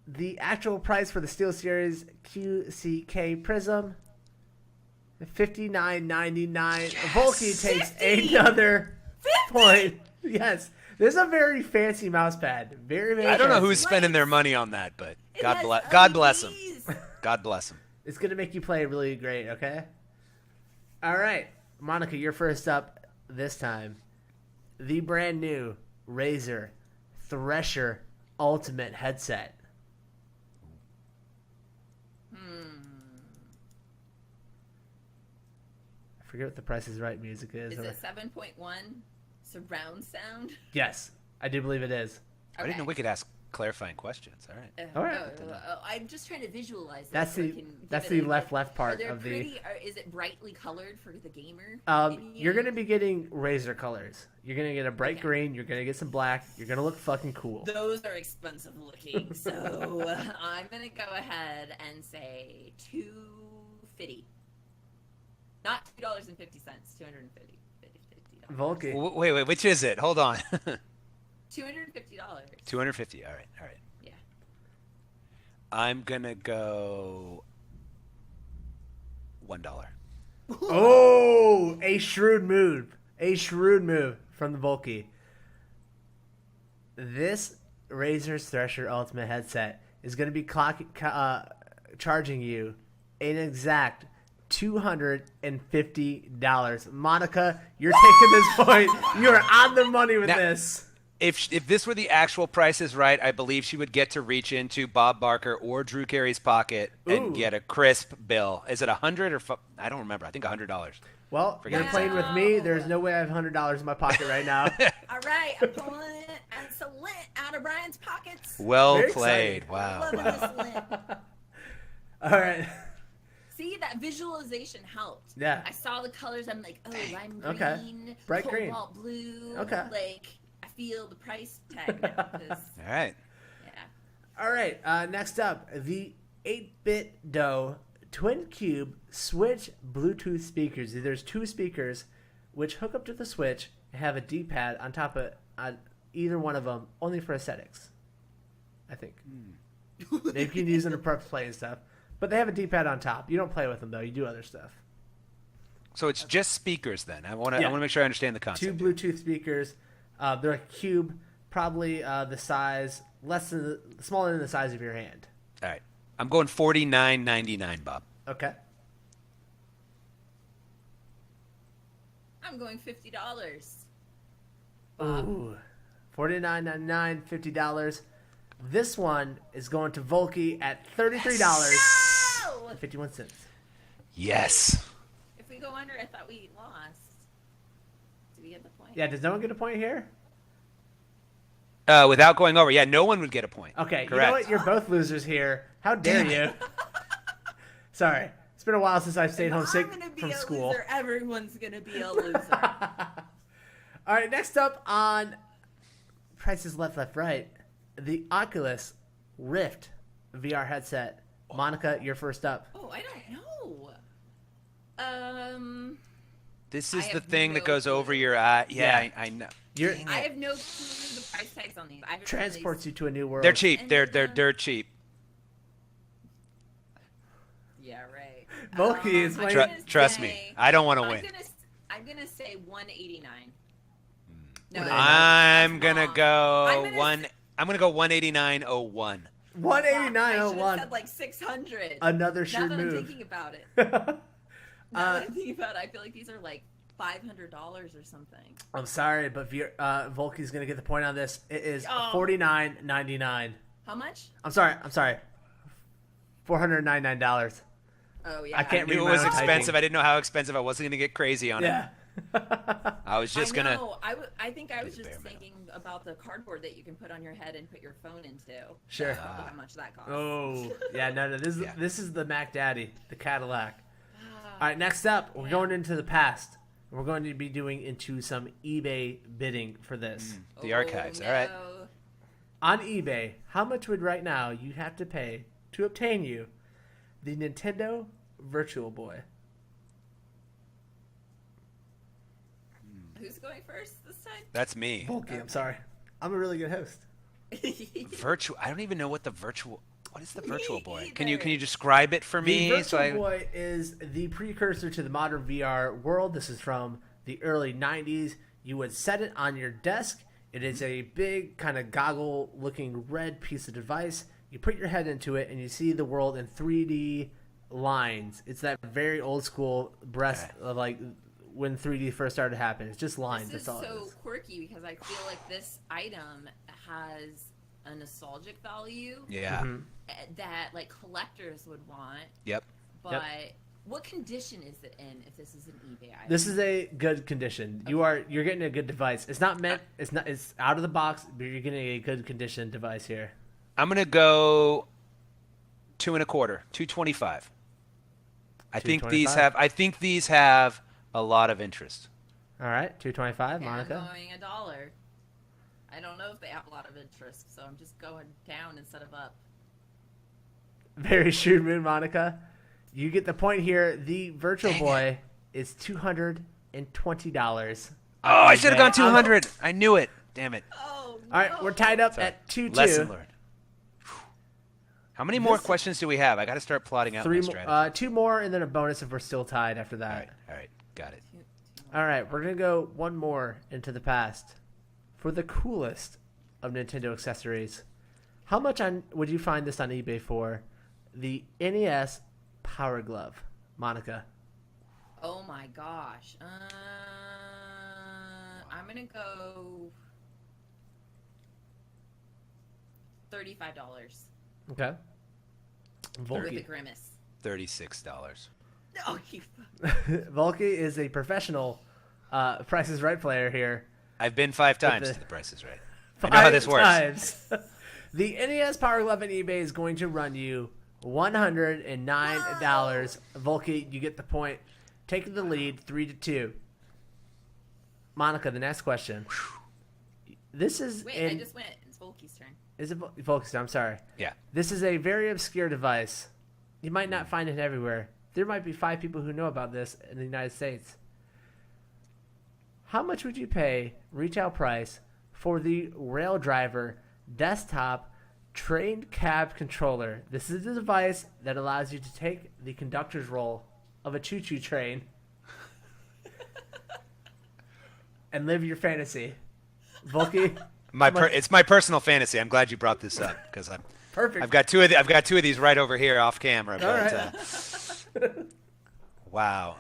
The actual price for the SteelSeries QCK Prism, $59.99.
Yes!
Volkie takes another point. Yes. This is a very fancy mouse pad. Very, very
I don't know
fancy.
who's spending their money on that, but God bless him. God bless him.
It's going to make you play really great, okay? All right. Monica, you're first up this time. The brand new Razer Thresher Ultimate headset. I forget what the Price is Right music is.
Is it 7.1 surround sound?
Yes, I do believe it is.
I didn't know we could ask clarifying questions. All right.
All right.
I'm just trying to visualize it.
That's
so I
the
can
that's
give
the
it
left part of the.
Is it brightly colored for the gamer?
You're gonna be getting Razer colors. You're gonna get a bright green. You're gonna get some black. You're gonna look fucking cool.
Those are expensive looking, so I'm gonna go ahead and say $250. Not $2.50. $250.
Volkie.
Wait, which is it? Hold on.
$250.
$250. All right.
Yeah.
I'm gonna go $1.
Oh, a shrewd move. A shrewd move from the Volkie. This Razer's Thresher Ultimate headset is going to be charging you an exact $250. Monica, you're taking this point. You're on the money with
Now,
this.
if this were the actual prices right, I believe she would get to reach into Bob Barker or Drew Carey's pocket and
Ooh.
get a crisp bill. Is it $100 or I don't remember. I think $100.
Well,
Forget
you're
it.
playing with me. There's no way I have $100 in my pocket right now.
All right, I'm pulling it and some lint out of Brian's pockets.
Well
Very
played.
exciting.
Wow.
Loving this lint.
All right.
See, that visualization helped.
Yeah.
I saw the colors. I'm like, oh, lime green,
Okay. Bright green.
cobalt blue.
Okay.
Like, I feel the price tag now. 'Cause,
All right.
yeah.
All right. Next up, the 8-bit Doe Twin Cube Switch Bluetooth speakers. There's 2 speakers which hook up to the Switch and have a D-pad on top of either one of them, only for aesthetics, I think. Maybe you can use them to prep play and stuff. But they have a D-pad on top. You don't play with them, though. You do other stuff.
So it's just speakers then. I want to make sure I understand the
2
concept.
Bluetooth speakers. They're a cube, probably the size, smaller than the size of your hand.
All right. I'm going $49.99, Bob.
Okay.
I'm going $50. Bob.
Ooh. $49.99, $50. This one is going to Volkie at $33.51.
Yes.
If we go under, I thought we lost. Did we get the point?
Yeah, does no one get a point here?
Without going over. Yeah, no one would get a point.
Okay,
Correct.
you know what? You're both losers here. How dare you? Sorry. It's been a while since I've stayed home sick
I'm gonna be
from
a
school.
loser. Everyone's gonna be a loser.
All right, next up on Prices Left, Right, the Oculus Rift VR headset. Monica, you're first up.
Oh, I don't know.
This
I
is the
have
thing that
no
goes
clue.
over your eye. Yeah,
Yeah.
I know.
You're
I have no clue the price tags on these. I haven't
transports you to a new world.
They're cheap.
And,
They're
uh,
dirt cheap.
Yeah, right.
Volkie is
I'm
my-
gonna
Trust me.
say-
I don't want to win.
I'm gonna say 189. No,
I'm
that's
gonna
wrong.
go
I'm gonna
one. I'm gonna go 189.01.
I should have
189.01.
said like 600.
Another
now
shrewd
that I'm
move.
thinking about it. Now that I'm thinking about it, I feel like these are like $500 or something.
I'm sorry, but Volkie's gonna get the point on this. It is
Oh.
$49.99.
How much?
I'm sorry. $499.
Oh yeah.
I can't
I knew it
read
was
my own
expensive.
typing.
I didn't know how expensive. I wasn't gonna get crazy on
Yeah.
it. I was just gonna.
know. I think I was
It's
just
bare minimum.
thinking about the cardboard that you can put on your head and put your phone into.
Sure.
That's probably how much that costs.
Oh, yeah, no. This is
Yeah.
this is the Mac Daddy, the Cadillac.
Ah,
All right, next up, we're going into the past. We're going to be doing into some eBay bidding for this.
The archives. All right.
no.
On eBay, how much would right now you have to pay to obtain you the Nintendo Virtual Boy?
Who's going first this time?
That's me.
Volkie, I'm sorry. I'm a really good host.
Virtual. I don't even know what the virtual. What is the Virtual Boy? Can
either.
you describe it for
The
me?
Virtual Boy is the precursor to the modern VR world. This is from the early 90s. You would set it on your desk. It is a big kind of goggle-looking red piece of device. You put your head into it, and you see the world in 3D lines. It's that very old-school like when 3D first started to happen. It's just lines.
This is
That's all it
so
is.
quirky because I feel like this item has a nostalgic value
Yeah.
Mm-hmm.
that like collectors would want.
Yep.
But what condition is it in if this is an eBay item?
This is a good condition. You're getting a good device. It's not meant. It's out of the box, but you're getting a good condition device here.
I'm gonna go 2 1/4, 225. I think these have. I think these have a lot of interest.
All right, $225,
Okay,
Monica.
I'm going $1. I don't know if they have a lot of interest, so I'm just going down instead of up.
Very shrewd move, Monica. You get the point here. The Virtual Boy is $220.
Oh, I should have gone 200. I knew it. Damn it.
Oh,
All right, we're tied up
Sorry.
at 2-2.
Lesson learned. How many more questions do we have? I got to start plotting out
Three,
my strategy.
2 more, and then a bonus if we're still tied after
All
that.
right. All right. Got it.
All right, we're going to go one more into the past for the coolest of Nintendo accessories. How much would you find this on eBay for? The NES Power Glove, Monica.
Oh my gosh. I'm gonna go $35.
Okay.
With
Volkie.
a grimace.
$36.
Oh, you.
Volkie is a professional Price is Right player here.
I've been 5 times
the-
to the Price is Right. I know how this
5
works.
times. The NES Power Glove on eBay is going to run you $109. Volkie, you get the point. Taking the lead, 3-2. Monica, the next question. This is
Wait, I just went. It's Volkie's turn.
Is it Volkie's turn? I'm sorry.
Yeah.
This is a very obscure device. You might not find it everywhere. There might be 5 people who know about this in the United States. How much would you pay, retail price, for the Rail Driver desktop train cab controller? This is a device that allows you to take the conductor's role of a choo-choo train and live your fantasy. Volkie?
It's my personal fantasy. I'm glad you brought this up because
Perfect.
I've got two of these right over here off camera. But, wow.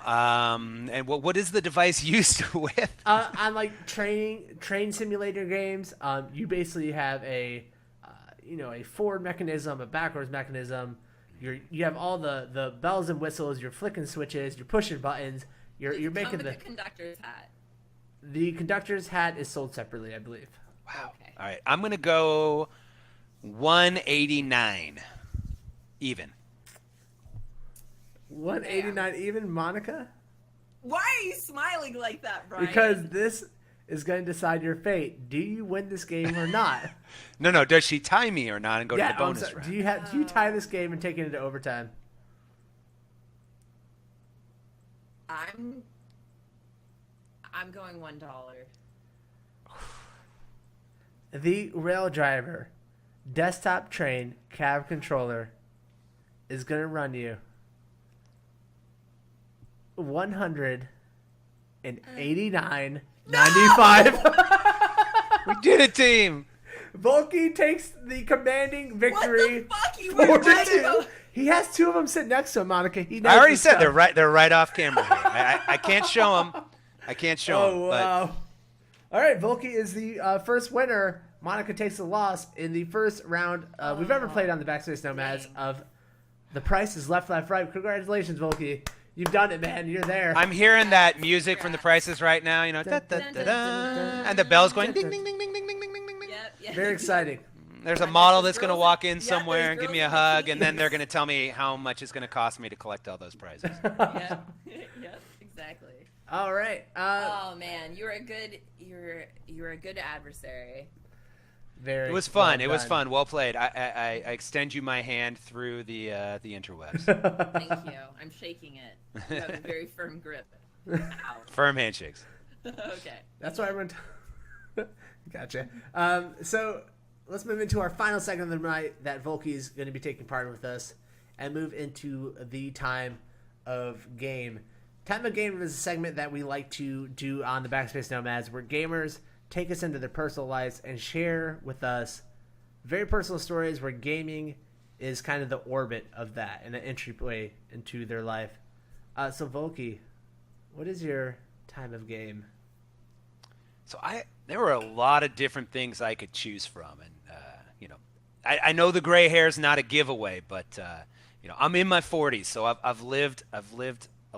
And what is the device used with?
On like train simulator games, you basically have a forward mechanism, a backwards mechanism. You have all the bells and whistles. You're flicking switches. You're pushing buttons. You're making
the conductor's hat.
The conductor's hat is sold separately, I believe.
Wow.
Okay.
All right. I'm gonna go 189 even.
189 even, Monica?
Why are you smiling like that, Brian?
Because this is going to decide your fate. Do you win this game or not?
No. Does she tie me or not and go to the bonus round?
Do you tie this game and take it into overtime?
I'm going $1.
The Rail Driver desktop train cab controller is going to run you $189.95.
We did it, team.
Volkie takes the commanding victory.
What the fuck? You were right
4-2.
about...
He has 2 of them sitting next to him, Monica. He knows
I already
this
said
stuff.
they're right off camera. Here. I can't show them. I can't show them.
Oh, wow. All right, Volkie is the first winner. Monica takes the loss in the first round we've ever played on the Backspace Nomads of The Price is Left, Right. Congratulations, Volkie. You've done it, man. You're there.
I'm hearing that music from the Prices right now. You know, da, da, da, da, and the bells going ding, ding, ding, ding, ding, ding, ding, ding, ding.
Yep.
Very exciting.
There's a model that's going to
girls-
walk in
yeah,
somewhere
there's
and give me
girls
a
with
hug, and then
bikinis.
they're going to tell me how much it's going to cost me to collect all those prizes.
Yep. Yep. Exactly.
All right.
Oh man, you're a good adversary.
Very.
It was fun.
well
It was
done.
fun. Well played. I extend you my hand through the interwebs.
Thank you. I'm shaking it. You have a very firm grip. Ow.
Firm handshakes.
Okay.
That's why everyone. Gotcha. So let's move into our final segment of the night that Volkie is going to be taking part with us, and move into the time of game. Time of game is a segment that we like to do on the Backspace Nomads, where gamers take us into their personal lives and share with us very personal stories where gaming is kind of the orbit of that and an entryway into their life. So Volkie, what is your time of game?
So there were a lot of different things I could choose from, and I know the gray hair is not a giveaway, but I'm in my 40s, so I've lived a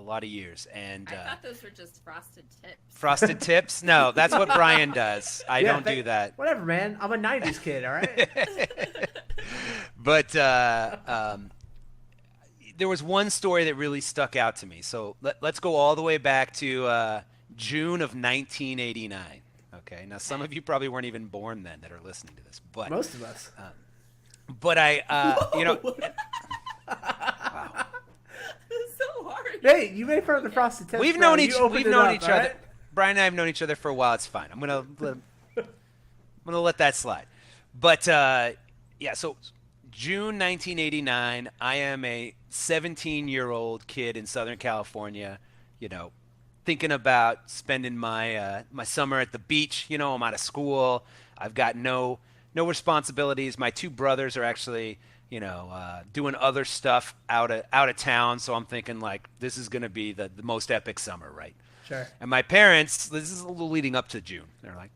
lot of years, and
I thought those were just frosted tips.
frosted tips. No, that's what Brian does. I don't do that.
Whatever, man. I'm a '90s kid. All right.
But there was one story that really stuck out to me. So let's go all the way back to June of 1989. Okay. Now, some of you probably weren't even born then that are listening to this, but
Most of us.
But wow.
It's so hard.
Hey, you made fun of the frosted tips.
We've
bro.
known
You
each
opened it up,
other.
all right?
Brian and I have known each other for a while. It's fine. I'm gonna let that slide. But so June 1989. I am a 17-year-old kid in Southern California. Thinking about spending my my summer at the beach. I'm out of school. I've got no responsibilities. My 2 brothers are actually doing other stuff out of town. So I'm thinking like this is gonna be the most epic summer, right?
Sure.
And my parents, this is a little leading up to June. They're like,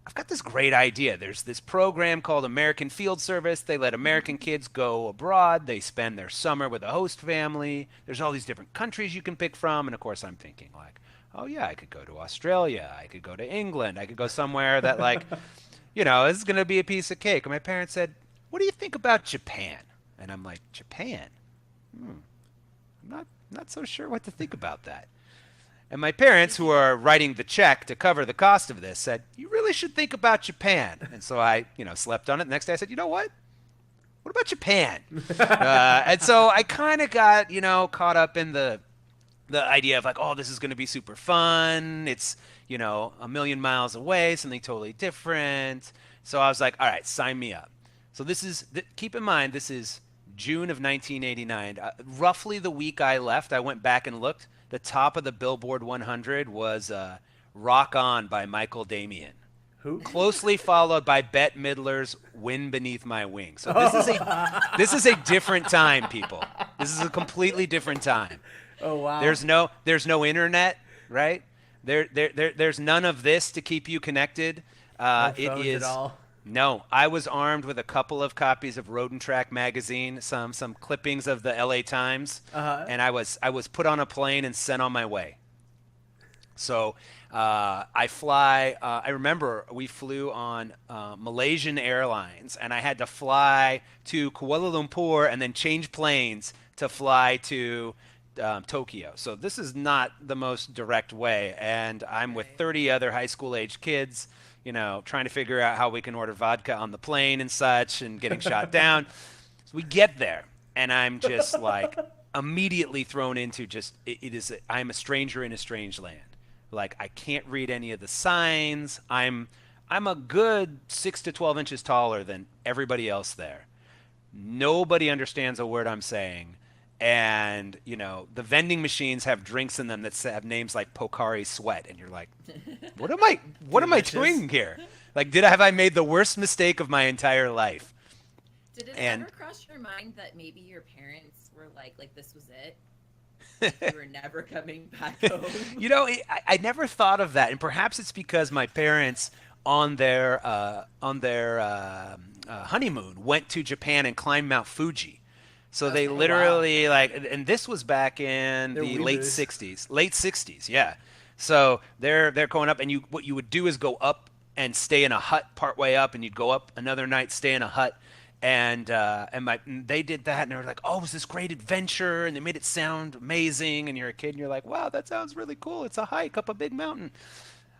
I've got this great idea. There's this program called American Field Service. They let American kids go abroad. They spend their summer with a host family. There's all these different countries you can pick from. And of course, I'm thinking like, oh yeah, I could go to Australia. I could go to England. I could go somewhere that like, is going to be a piece of cake. And my parents said, what do you think about Japan? And I'm like, Japan? I'm not so sure what to think about that. And my parents, who are writing the check to cover the cost of this, said, you really should think about Japan. And so I, slept on it. The next day I said, you know what? What about Japan? And so I kind of got, caught up in the idea of like, oh, this is going to be super fun. It's, a million miles away, something totally different. So I was like, all right, sign me up. So this is, keep in mind, this is June of 1989. Roughly the week I left, I went back and looked. The top of the Billboard 100 was Rock On by Michael Damian.
Who?
Closely followed by Bette Midler's Wind Beneath My Wings. So this is a different time, people. This is a completely different time.
Oh wow.
There's no internet, right? There's none of this to keep you connected.
No
It
phones
is
at all.
No, I was armed with a couple of copies of Road and Track magazine, some clippings of the LA Times, and I was put on a plane and sent on my way. So I fly. I remember we flew on Malaysian Airlines, and I had to fly to Kuala Lumpur and then change planes to fly to Tokyo. So this is not the most direct way, and I'm with 30 other high school age kids, trying to figure out how we can order vodka on the plane and such, and getting shot down. So we get there, and I'm just like immediately thrown into I'm a stranger in a strange land. Like, I can't read any of the signs. I'm a good 6 to 12 inches taller than everybody else there. Nobody understands a word I'm saying. And, the vending machines have drinks in them that have names like Pocari Sweat. And you're like, what am I doing here? Like, have I made the worst mistake of my entire life?
Did it ever cross your mind that maybe your parents were like this was it? You were never coming back home?
I never thought of that. And perhaps it's because my parents on their honeymoon went to Japan and climbed Mount Fuji. So they literally and this was back in the late 60s. Yeah. So they're going up, and what you would do is go up and stay in a hut partway up, and you'd go up another night, stay in a hut. And they did that, and they were like, oh, it was this great adventure, and they made it sound amazing. And you're a kid, and you're like, wow, that sounds really cool. It's a hike up a big mountain.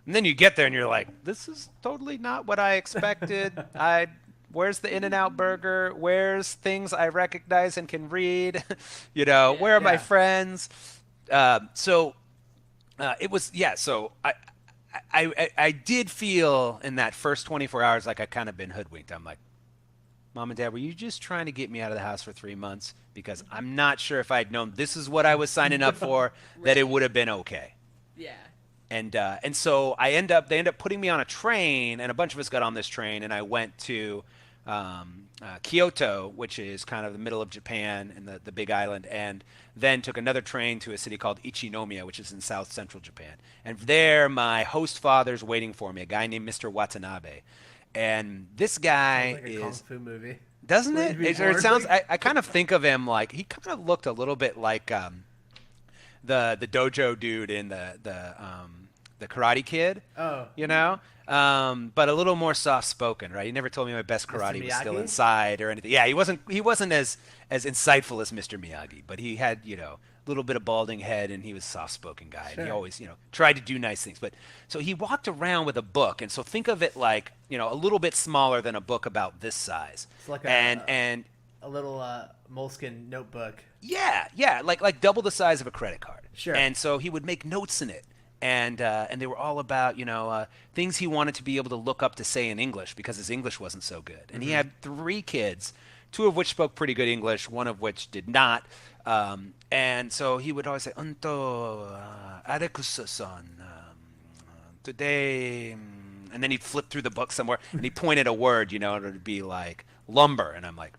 And then you get there, and you're like, this is totally not what I expected. Where's the In-N-Out burger? Where's things I recognize and can read? Where are my friends? So it was, so I did feel in that first 24 hours like I kind of been hoodwinked. I'm like, Mom and Dad, were you just trying to get me out of the house for 3 months? Because I'm not sure if I'd known this is what I was signing up for, that it would have been okay.
Yeah.
And so they end up putting me on a train, and a bunch of us got on this train, and I went to Kyoto, which is kind of the middle of Japan and the big island, and then took another train to a city called Ichinomiya, which is in south central Japan. And there, my host father's waiting for me, a guy named Mr. Watanabe. And this guy
sounds like a kung fu movie.
Doesn't it? It sounds. I kind of think of him like he kind of looked a little bit like the dojo dude in the Karate Kid.
Oh.
But a little more soft spoken, right? He never told me my best karate was still inside or anything. Yeah, he wasn't as insightful as Mr. Miyagi, but he had, a little bit of balding head, and he was a soft spoken guy. Sure. And he always, tried to do nice things. But so he walked around with a book, and so think of it like, a little bit smaller than a book about this size.
It's like a little moleskin notebook.
Yeah, like double the size of a credit card.
Sure.
And so he would make notes in it. And they were all about, things he wanted to be able to look up to say in English because his English wasn't so good. And he had 3 kids, 2 of which spoke pretty good English, 1 of which did not. And so he would always say, Unto Adekusa-san, today, and then he'd flip through the book somewhere, and he pointed a word, it would be like lumber. And I'm like,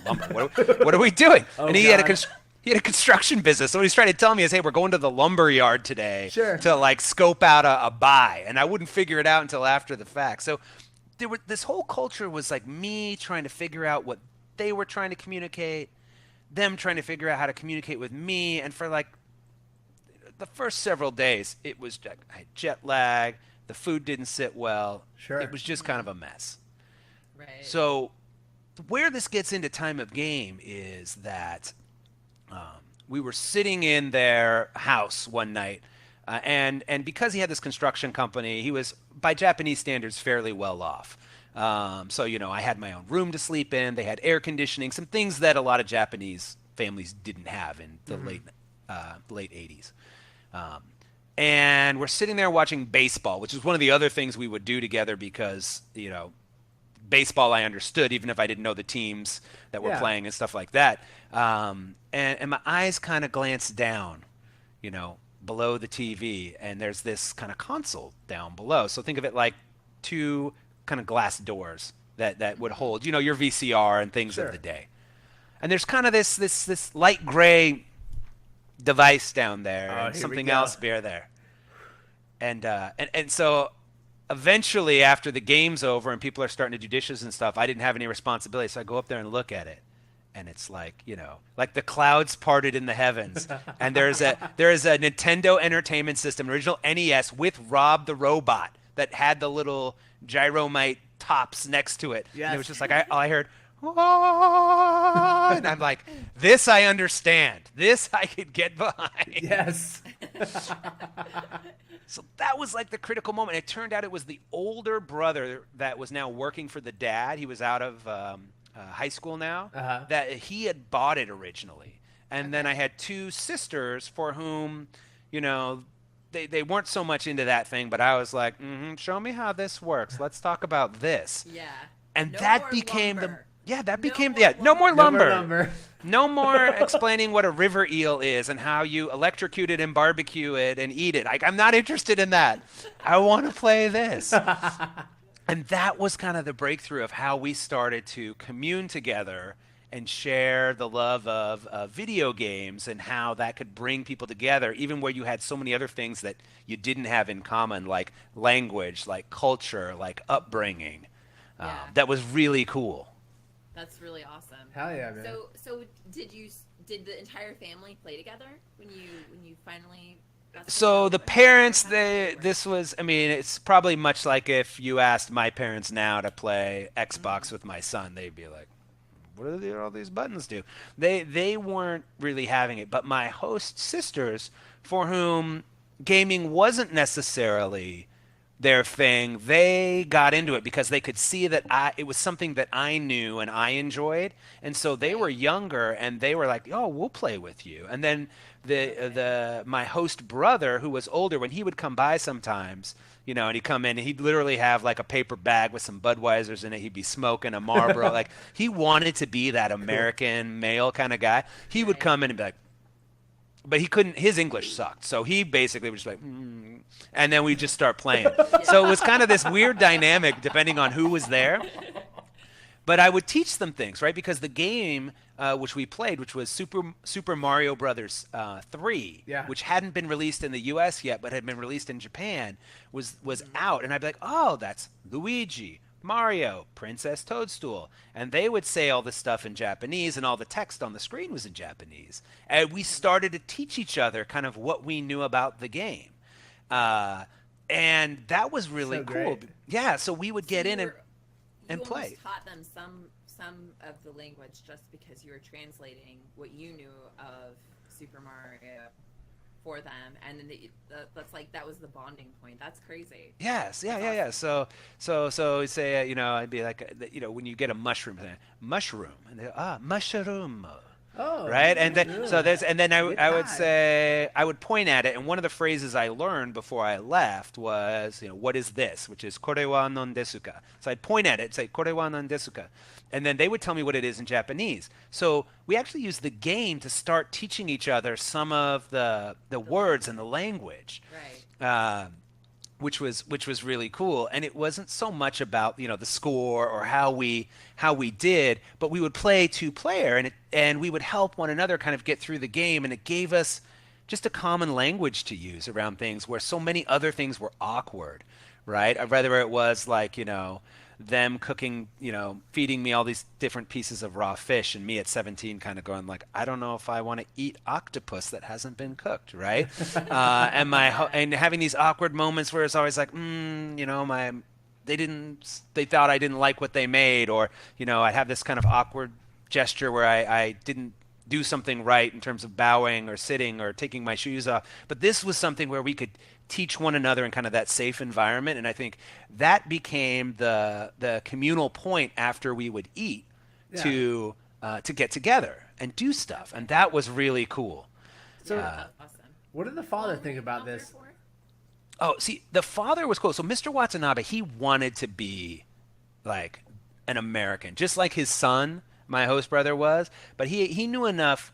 lumber? What are we doing?
Oh,
and he
God.
had He had a construction business. So what he's trying to tell me is, hey, we're going to the lumber yard today to like scope out a buy. And I wouldn't figure it out until after the fact. So this whole culture was like me trying to figure out what they were trying to communicate, them trying to figure out how to communicate with me. And for like the first several days, it was, I had jet lag. The food didn't sit well.
Sure.
It was just kind of a mess.
Right.
So where this gets into time of game is that we were sitting in their house one night, and because he had this construction company, he was, by Japanese standards, fairly well off. So, you know, I had my own room to sleep in. They had air conditioning, some things that a lot of Japanese families didn't have in the late 80s. And we're sitting there watching baseball, which is one of the other things we would do together because, you know, baseball I understood, even if I didn't know the teams that were playing and stuff like that. And my eyes kind of glanced down, you know, below the TV, and there's this kind of console down below. So think of it like two kind of glass doors that would hold, you know, your VCR and things of the day. And there's kind of this light gray device down there, and something else there. And so eventually, after the game's over and people are starting to do dishes and stuff, I didn't have any responsibility, so I go up there and look at it, and it's like, you know, like the clouds parted in the heavens, and there is a Nintendo Entertainment System, original NES with Rob the Robot that had the little gyromite tops next to it. Yes. And it was just like I heard, and I'm like, this I understand. This I could get behind.
Yes.
So that was like the critical moment. It turned out it was the older brother that was now working for the dad. He was out of high school now. That he had bought it originally. And then I had two sisters for whom, you know, they weren't so much into that thing. But I was like, show me how this works. Let's talk about this.
Yeah.
And
no
that became
lumber.
No more lumber.
No more lumber.
No more explaining what a river eel is and how you electrocute it and barbecue it and eat it. I'm not interested in that. I want to play this. And that was kind of the breakthrough of how we started to commune together and share the love of video games and how that could bring people together, even where you had so many other things that you didn't have in common, like language, like culture, like upbringing. That was really cool.
That's really awesome.
Hell yeah, man.
So did the entire family play together when you finally got
So the parents, this was, I mean, it's probably much like if you asked my parents now to play Xbox with my son, they'd be like, what do all these buttons do? They weren't really having it, but my host sisters, for whom gaming wasn't necessarily their thing, they got into it because they could see that it was something that I knew and I enjoyed, and so they were younger and they were like, "Oh, we'll play with you." And then my host brother, who was older, when he would come by sometimes, you know, and he'd come in and he'd literally have like a paper bag with some Budweisers in it. He'd be smoking a Marlboro. Like, he wanted to be that American male kind of guy. He would come in and be like, but he couldn't, his English sucked. So he basically was just like, and then we just start playing. So it was kind of this weird dynamic depending on who was there. But I would teach them things, right? Because the game which we played, which was Super Mario Brothers 3, which hadn't been released in the U.S. yet, but had been released in Japan, was out. And I'd be like, oh, that's Luigi, Mario, Princess Toadstool. And they would say all this stuff in Japanese, and all the text on the screen was in Japanese. And we started to teach each other kind of what we knew about the game. And that was really cool.
Great.
Yeah, so we would get in and play.
You taught them some of the language just because you were translating what you knew of Super Mario for them, and then that was the bonding point. That's crazy.
Yes, yeah. So say, you know, I'd be like, you know, when you get a mushroom, and they, mushroom.
Oh,
right, and then I would
time.
say, I would point at it, and one of the phrases I learned before I left was, you know, what is this, which is kore wa non desu ka. So I'd point at it, say kore wa non desu ka, and then they would tell me what it is in Japanese. So we actually used the game to start teaching each other some of the words and the language.
Right.
which was really cool. And it wasn't so much about the score or how we did, but we would play 2-player, and we would help one another kind of get through the game, and it gave us just a common language to use around things where so many other things were awkward, right? Whether it was like them cooking, feeding me all these different pieces of raw fish, and me at 17 kind of going like, I don't know if I want to eat octopus that hasn't been cooked, right? And having these awkward moments where it's always like, they thought I didn't like what they made, or I'd have this kind of awkward gesture where I didn't do something right in terms of bowing or sitting or taking my shoes off. But this was something where we could teach one another in kind of that safe environment, and I think that became the communal point after we would eat to get together and do stuff, and that was really cool.
So, awesome. What did the father think about this?
Oh, see, the father was cool. So Mr. Watanabe, he wanted to be like an American, just like his son, my host brother, was, but he knew enough.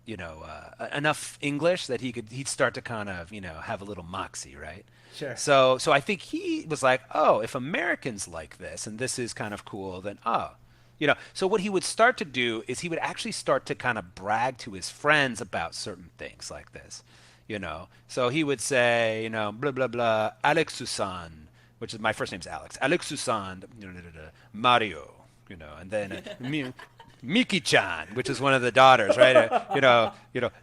Enough English that he'd start to kind of, have a little moxie, right?
Sure.
So I think he was like, oh, if Americans like this and this is kind of cool, then so what he would start to do is he would actually start to kind of brag to his friends about certain things like this, So he would say, blah blah blah, Alex Susan, which is my first name's Alex, Alex Susan, Mario, and then Miki-chan, which is one of the daughters, right?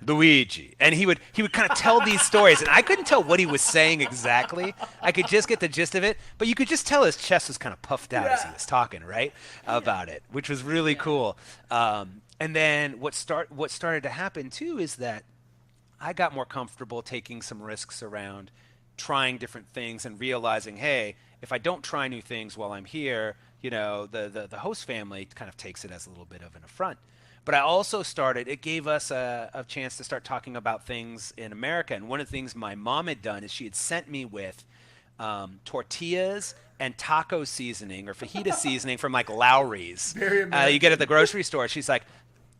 Luigi, and he would kind of tell these stories, and I couldn't tell what he was saying exactly. I could just get the gist of it, but you could just tell his chest was kind of puffed out as he was talking, right, about it, which was really cool. And then what started to happen too is that I got more comfortable taking some risks around trying different things and realizing, hey, if I don't try new things while I'm here, the host family kind of takes it as a little bit of an affront. But I also it gave us a chance to start talking about things in America. And one of the things my mom had done is she had sent me with tortillas and taco seasoning or fajita seasoning from like Lowry's. You get at the grocery store. She's like,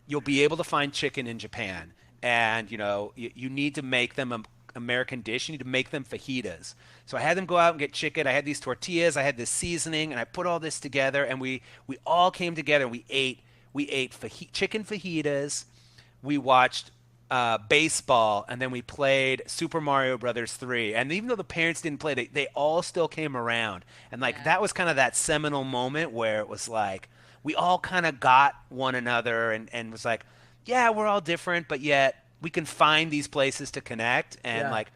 you'll be able to find chicken in Japan. And, you need to make them a American dish. You need to make them fajitas. So I had them go out and get chicken. I had these tortillas. I had this seasoning, and I put all this together. And we all came together. And we ate chicken fajitas. We watched baseball, and then we played Super Mario Brothers 3. And even though the parents didn't play, they all still came around. And that was kind of that seminal moment where it was like we all kind of got one another and was like, yeah, we're all different, but yet we can find these places to connect. And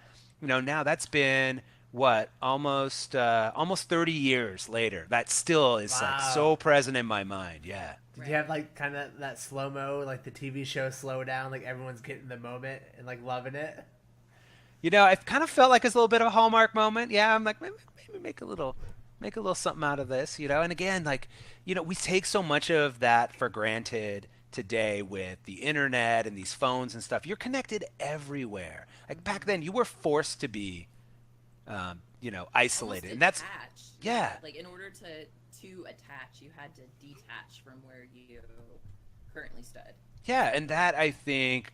now that's been almost 30 years later. That still is like so present in my mind. Yeah.
Did you have like kind of that slow-mo, like the TV show Slow Down, like everyone's getting the moment and like loving it?
I kind of felt like it's a little bit of a Hallmark moment. Yeah, I'm like, maybe make a little something out of this, And again, like, we take so much of that for granted today with the internet and these phones and stuff. You're connected everywhere. Like back then, you were forced to be, isolated, and that's
like in order to attach, you had to detach from where you currently stood.
Yeah, and that I think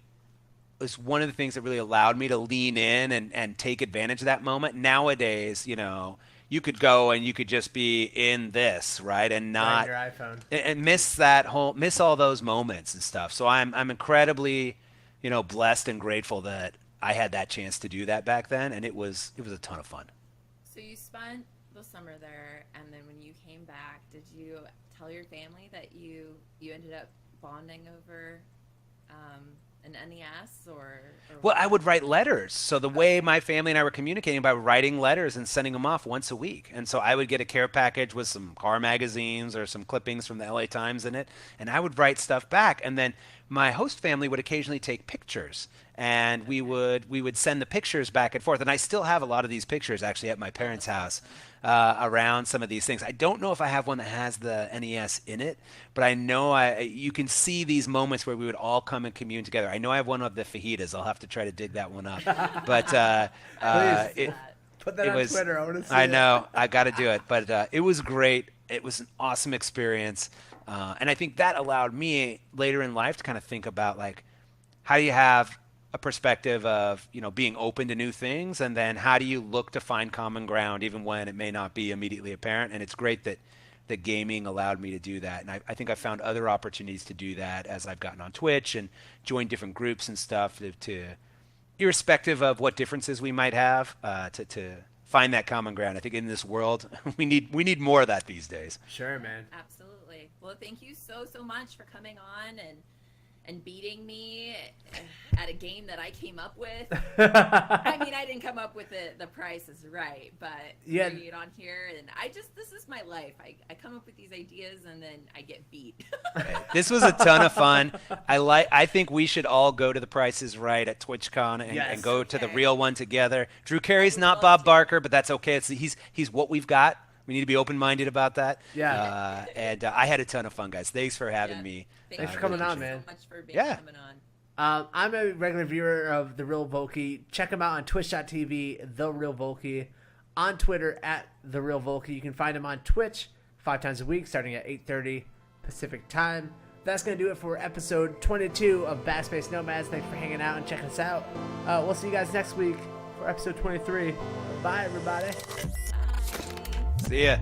was one of the things that really allowed me to lean in and take advantage of that moment. Nowadays, you could go and you could just be in this, right, and not
your iPhone
and miss all those moments and stuff. So I'm incredibly, blessed and grateful that I had that chance to do that back then, and it was a ton of fun.
So you spent the summer there, and then when you came back, did you tell your family that you ended up bonding over an NES or
Well, I would write letters. So the way my family and I were communicating by writing letters and sending them off once a week. And so I would get a care package with some car magazines or some clippings from the LA Times in it, and I would write stuff back. And then my host family would occasionally take pictures, and we would send the pictures back and forth. And I still have a lot of these pictures actually at my parents' house around some of these things. I don't know if I have one that has the NES in it, but I know you can see these moments where we would all come and commune together. I know I have one of the fajitas. I'll have to try to dig that one up. But
put that on Twitter. I want to see
I know. I got to do it. But it was great. It was an awesome experience. And I think that allowed me later in life to kind of think about, like, how do you have a perspective of, being open to new things, and then how do you look to find common ground even when it may not be immediately apparent. And it's great that gaming allowed me to do that. And I think I found other opportunities to do that as I've gotten on Twitch and joined different groups and stuff to irrespective of what differences we might have, to find that common ground. I think in this world, we need more of that these days.
Sure, man.
Absolutely. Well, thank you so much for coming on and beating me at a game that I came up with. I mean, I didn't come up with it. The Price is Right, but bringing it on here, and this is my life. I come up with these ideas and then I get beat.
This was a ton of fun. I think we should all go to The Price is Right at TwitchCon and go to the real one together. Drew Carey's not Bob Barker, but that's okay. He's what we've got. We need to be open-minded about that.
Yeah.
And I had a ton of fun, guys. Thanks for having me.
Thanks for coming on, man.
Thanks so much for coming on.
I'm a regular viewer of TheRealVolkie. Check him out on twitch.tv, TheRealVolkie. On Twitter, at TheRealVolkie. You can find him on Twitch 5 times a week, starting at 8:30 Pacific time. That's going to do it for episode 22 of Backspace Nomads. Thanks for hanging out and checking us out. We'll see you guys next week for episode 23. Bye, everybody.
See ya.